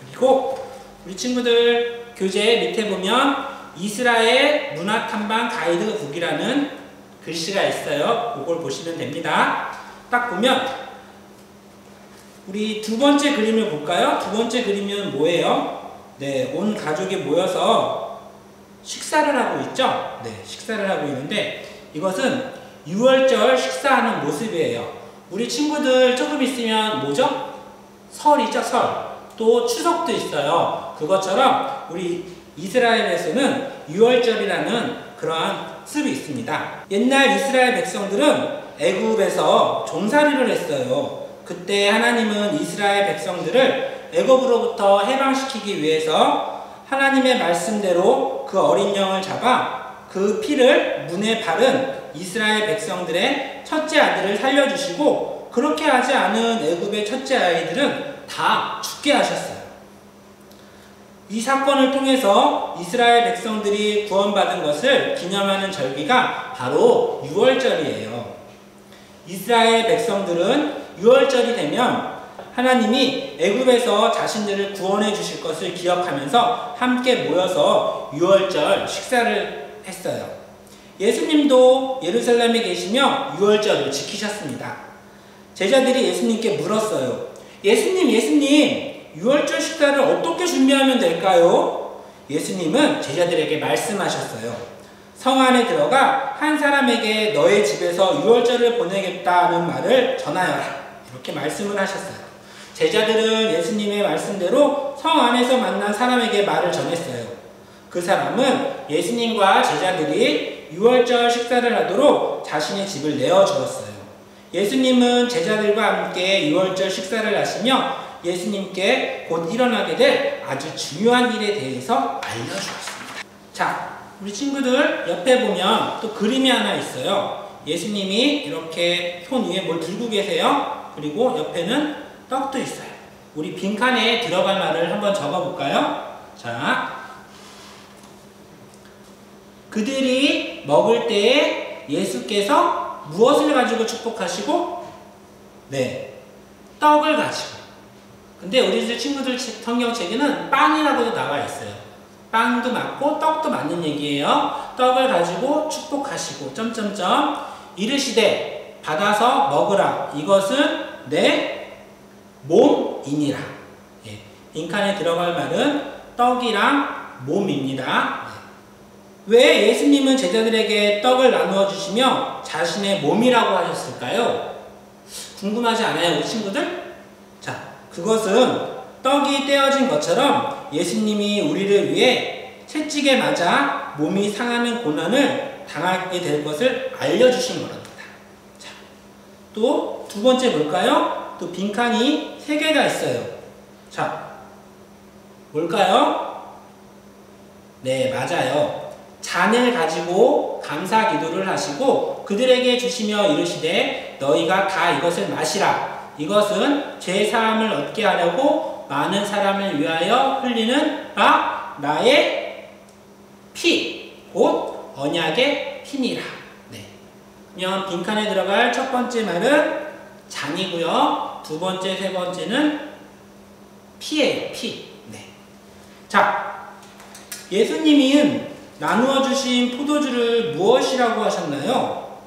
Speaker 2: 그리고 우리 친구들 교재 밑에 보면 이스라엘 문화탐방 가이드북이라는 글씨가 있어요. 그걸 보시면 됩니다. 딱 보면 우리 두 번째 그림을 볼까요? 두 번째 그림은 뭐예요? 네, 온 가족이 모여서 식사를 하고 있죠? 네, 식사를 하고 있는데 이것은 유월절 식사하는 모습이에요. 우리 친구들 조금 있으면 뭐죠? 설이죠, 설. 또 추석도 있어요. 그것처럼 우리 이스라엘에서는 유월절이라는 그러한 습이 있습니다. 옛날 이스라엘 백성들은 애굽에서 종살이를 했어요. 그때 하나님은 이스라엘 백성들을 애굽으로부터 해방시키기 위해서 하나님의 말씀대로 그 어린 양을 잡아 그 피를 문에 바른 이스라엘 백성들의 첫째 아들을 살려주시고, 그렇게 하지 않은 애굽의 첫째 아이들은 다 죽게 하셨어요. 이 사건을 통해서 이스라엘 백성들이 구원받은 것을 기념하는 절기가 바로 유월절이에요. 이스라엘 백성들은 유월절이 되면 하나님이 애굽에서 자신들을 구원해 주실 것을 기억하면서 함께 모여서 유월절 식사를 했어요. 예수님도 예루살렘에 계시며 유월절을 지키셨습니다. 제자들이 예수님께 물었어요. 예수님, 유월절 식사를 어떻게 준비하면 될까요? 예수님은 제자들에게 말씀하셨어요. 성 안에 들어가 한 사람에게 너의 집에서 유월절을 보내겠다는 말을 전하여라. 이렇게 말씀을 하셨어요. 제자들은 예수님의 말씀대로 성 안에서 만난 사람에게 말을 전했어요. 그 사람은 예수님과 제자들이 유월절 식사를 하도록 자신의 집을 내어주었어요. 예수님은 제자들과 함께 유월절 식사를 하시며 예수님께 곧 일어나게 될 아주 중요한 일에 대해서 알려주었습니다. 자, 우리 친구들 옆에 보면 또 그림이 하나 있어요. 예수님이 이렇게 손 위에 뭘 들고 계세요. 그리고 옆에는 떡도 있어요. 우리 빈칸에 들어갈 말을 한번 적어볼까요? 자, 그들이 먹을 때에 예수께서 무엇을 가지고 축복하시고? 네, 떡을 가지고. 근데 우리 친구들 성경책에는 빵이라고도 나와 있어요. 빵도 맞고 떡도 맞는 얘기예요. 떡을 가지고 축복하시고 이르시되 받아서 먹으라. 이것은 내 몸이니라. 예, 빈칸에 들어갈 말은 떡이랑 몸입니다. 왜 예수님은 제자들에게 떡을 나누어 주시며 자신의 몸이라고 하셨을까요? 궁금하지 않아요, 우리 친구들? 자, 그것은 떡이 떼어진 것처럼 예수님이 우리를 위해 채찍에 맞아 몸이 상하는 고난을 당하게 될 것을 알려주신 겁니다. 자, 또 두 번째 볼까요? 또 빈칸이 3개가 있어요. 자, 뭘까요? 네, 맞아요. 잔을 가지고 감사 기도를 하시고 그들에게 주시며 이르시되 너희가 다 이것을 마시라. 이것은 죄 사함을 얻게 하려고 많은 사람을 위하여 흘리는 바 나의 피, 곧 언약의 피니라. 네. 그러면 빈칸에 들어갈 첫 번째 말은 잔이고요. 두 번째, 세 번째는 피예요. 피. 네. 자, 예수님이 나누어 주신 포도주를 무엇이라고 하셨나요?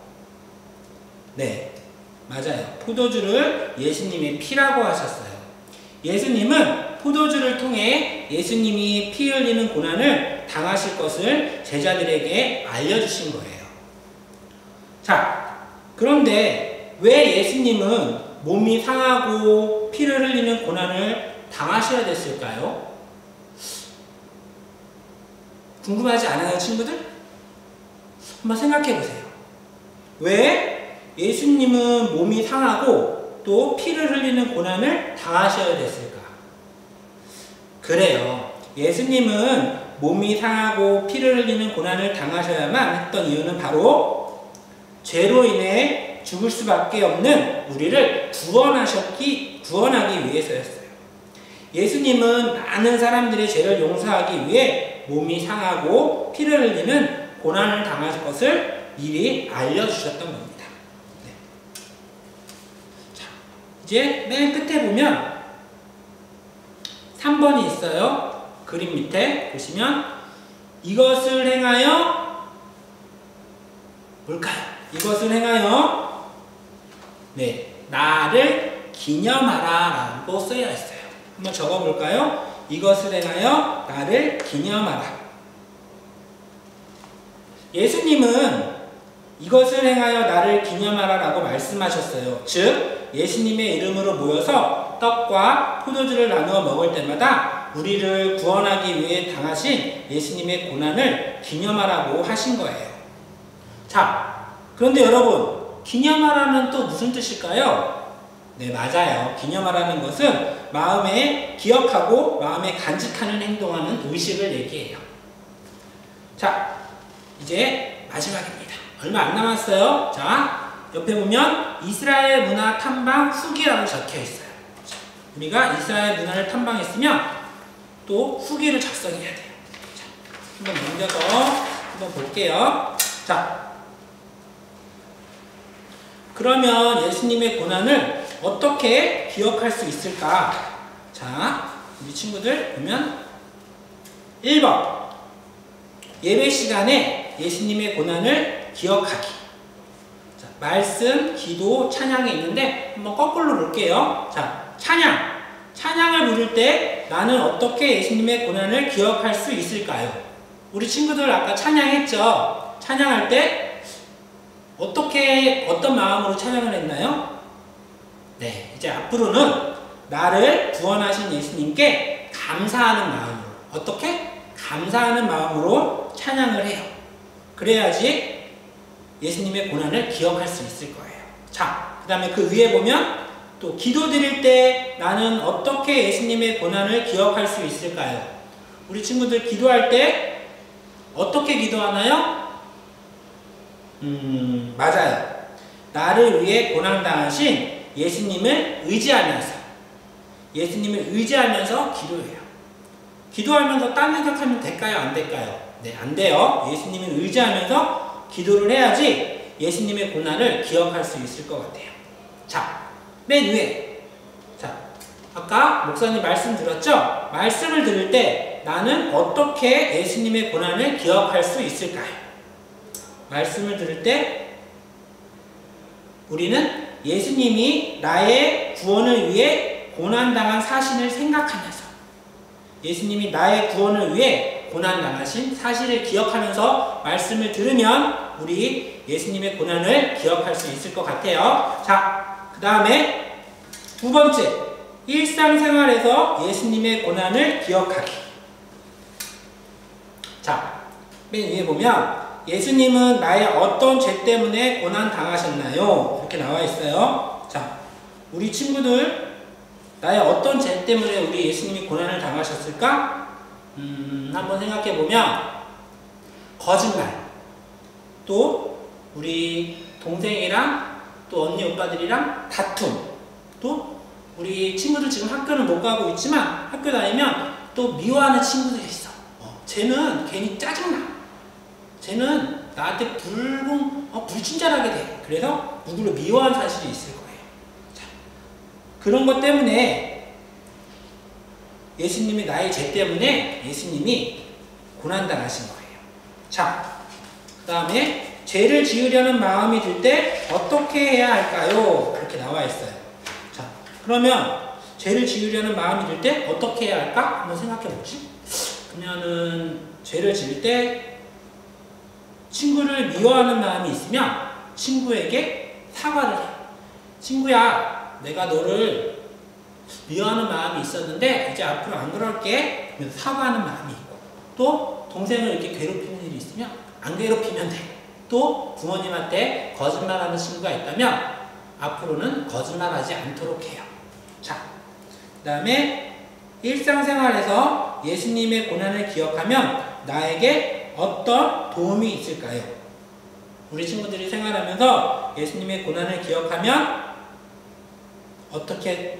Speaker 2: 네, 맞아요. 포도주를 예수님의 피라고 하셨어요. 예수님은 포도주를 통해 예수님이 피 흘리는 고난을 당하실 것을 제자들에게 알려주신 거예요. 자, 그런데 왜 예수님은 몸이 상하고 피를 흘리는 고난을 당하셔야 됐을까요? 궁금하지 않아요, 친구들? 한번 생각해 보세요. 왜 예수님은 몸이 상하고 또 피를 흘리는 고난을 당하셔야 됐을까? 그래요. 예수님은 몸이 상하고 피를 흘리는 고난을 당하셔야만 했던 이유는 바로 죄로 인해 죽을 수밖에 없는 우리를 구원하기 위해서였어요. 예수님은 많은 사람들의 죄를 용서하기 위해 몸이 상하고 피를 흘리는 고난을 당할 것을 미리 알려주셨던 겁니다. 네. 자, 이제 맨 끝에 보면 3번이 있어요. 그림 밑에 보시면 이것을 행하여 뭘까요? 이것을 행하여 네, 나를 기념하라 라고 쓰여 있어요. 한번 적어볼까요? 이것을 행하여 나를 기념하라. 예수님은 이것을 행하여 나를 기념하라 라고 말씀하셨어요. 즉 예수님의 이름으로 모여서 떡과 포도주를 나누어 먹을 때마다 우리를 구원하기 위해 당하신 예수님의 고난을 기념하라고 하신 거예요. 자, 그런데 여러분, 기념하라는 또 무슨 뜻일까요? 네, 맞아요. 기념하라는 것은 마음에 기억하고 마음에 간직하는 행동하는 의식을 얘기해요. 자, 이제 마지막입니다. 얼마 안 남았어요. 자, 옆에 보면 이스라엘 문화 탐방 후기라고 적혀 있어요. 자, 우리가 이스라엘 문화를 탐방했으면 또 후기를 작성해야 돼요. 자, 한번 넘겨서 한번 볼게요. 자, 그러면 예수님의 고난을 어떻게 기억할 수 있을까? 자, 우리 친구들 보면 1번 예배 시간에 예수님의 고난을 기억하기. 자, 말씀, 기도, 찬양이 있는데 한번 거꾸로 볼게요. 자, 찬양을 부를 때 나는 어떻게 예수님의 고난을 기억할 수 있을까요? 우리 친구들 아까 찬양했죠? 찬양할 때 어떤 마음으로 찬양을 했나요? 네, 이제 앞으로는 나를 구원하신 예수님께 감사하는 마음으로, 어떻게? 감사하는 마음으로 찬양을 해요. 그래야지 예수님의 고난을 기억할 수 있을 거예요. 자, 그 다음에 그 위에 보면 또 기도 드릴 때 나는 어떻게 예수님의 고난을 기억할 수 있을까요? 우리 친구들 기도할 때 어떻게 기도하나요? 맞아요. 나를 위해 고난당하신 예수님을 의지하면서 기도해요. 기도하면서 딴 생각하면 될까요? 안 될까요? 네, 안 돼요. 예수님을 의지하면서 기도를 해야지 예수님의 고난을 기억할 수 있을 것 같아요. 자, 맨 위에. 자, 아까 목사님 말씀 들었죠? 말씀을 들을 때 나는 어떻게 예수님의 고난을 기억할 수 있을까요? 말씀을 들을 때 우리는 예수님이 나의 구원을 위해 고난당한 사실을 생각하면서 예수님이 나의 구원을 위해 고난당하신 사실을 기억하면서 말씀을 들으면 우리 예수님의 고난을 기억할 수 있을 것 같아요. 자, 그 다음에 두 번째, 일상생활에서 예수님의 고난을 기억하기. 자, 맨 위에 보면 예수님은 나의 어떤 죄 때문에 고난당하셨나요? 이렇게 나와 있어요. 자, 우리 친구들 나의 어떤 죄 때문에 우리 예수님이 고난을 당하셨을까? 한번 생각해 보면 거짓말, 또 우리 동생이랑 또 언니 오빠들이랑 다툼, 또 우리 친구들 지금 학교는 못 가고 있지만 학교 다니면 또 미워하는 친구들이 있어. 쟤는 괜히 짜증나. 쟤는 나한테 불친절하게 돼. 그래서 누구를 미워하는 사실이 있을 거예요. 자, 그런 것 때문에 예수님이 나의 죄 때문에 예수님이 고난당하신 거예요. 자, 그 다음에 죄를 지으려는 마음이 들 때 어떻게 해야 할까요? 그렇게 나와 있어요. 자, 그러면 죄를 지으려는 마음이 들 때 어떻게 해야 할까? 한번 생각해 보지. 그러면은 죄를 지을 때 친구를 미워하는 마음이 있으면 친구에게 사과를 해. 친구야, 내가 너를 미워하는 마음이 있었는데 이제 앞으로 안 그럴게. 그러면서 사과하는 마음이 있고, 또 동생을 이렇게 괴롭히는 일이 있으면 안 괴롭히면 돼. 또 부모님한테 거짓말하는 친구가 있다면 앞으로는 거짓말하지 않도록 해요. 자, 그 다음에 일상생활에서 예수님의 고난을 기억하면 나에게 어떤 도움이 있을까요? 우리 친구들이 생활하면서 예수님의 고난을 기억하면 어떻게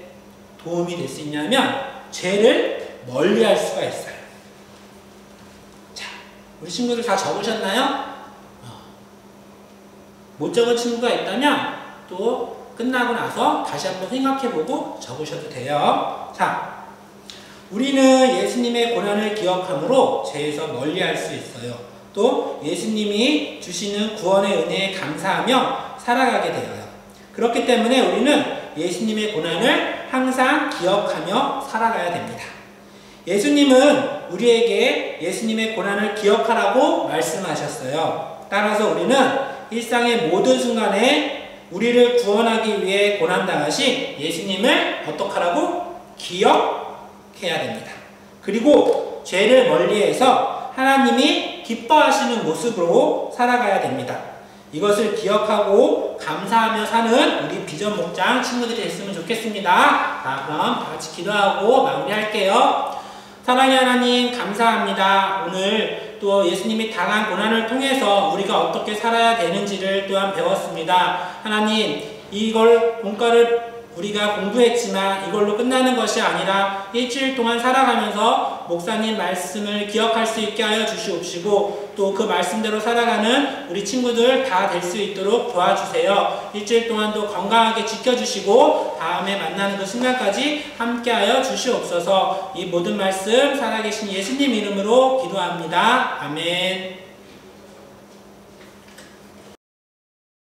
Speaker 2: 도움이 될 수 있냐면 죄를 멀리할 수가 있어요. 자, 우리 친구들 다 적으셨나요? 못 적은 친구가 있다면 또 끝나고 나서 다시 한번 생각해보고 적으셔도 돼요. 자, 우리는 예수님의 고난을 기억함으로 죄에서 멀리할 수 있어요. 또 예수님이 주시는 구원의 은혜에 감사하며 살아가게 되어요. 그렇기 때문에 우리는 예수님의 고난을 항상 기억하며 살아가야 됩니다. 예수님은 우리에게 예수님의 고난을 기억하라고 말씀하셨어요. 따라서 우리는 일상의 모든 순간에 우리를 구원하기 위해 고난당하신 예수님을 어떡하라고? 기억해야 됩니다. 그리고 죄를 멀리해서 하나님이 기뻐하시는 모습으로 살아가야 됩니다. 이것을 기억하고 감사하며 사는 우리 비전 목장 친구들이 됐으면 좋겠습니다. 자, 그럼 다 같이 기도하고 마무리할게요. 사랑의 하나님 감사합니다. 오늘 또 예수님이 당한 고난을 통해서 우리가 어떻게 살아야 되는지를 또한 배웠습니다. 하나님, 이걸 본과를 우리가 공부했지만 이걸로 끝나는 것이 아니라 일주일 동안 살아가면서 목사님 말씀을 기억할 수 있게 하여 주시옵시고 또 그 말씀대로 살아가는 우리 친구들 다 될 수 있도록 도와주세요. 일주일 동안도 건강하게 지켜주시고 다음에 만나는 그 순간까지 함께하여 주시옵소서. 이 모든 말씀 살아계신 예수님 이름으로 기도합니다. 아멘.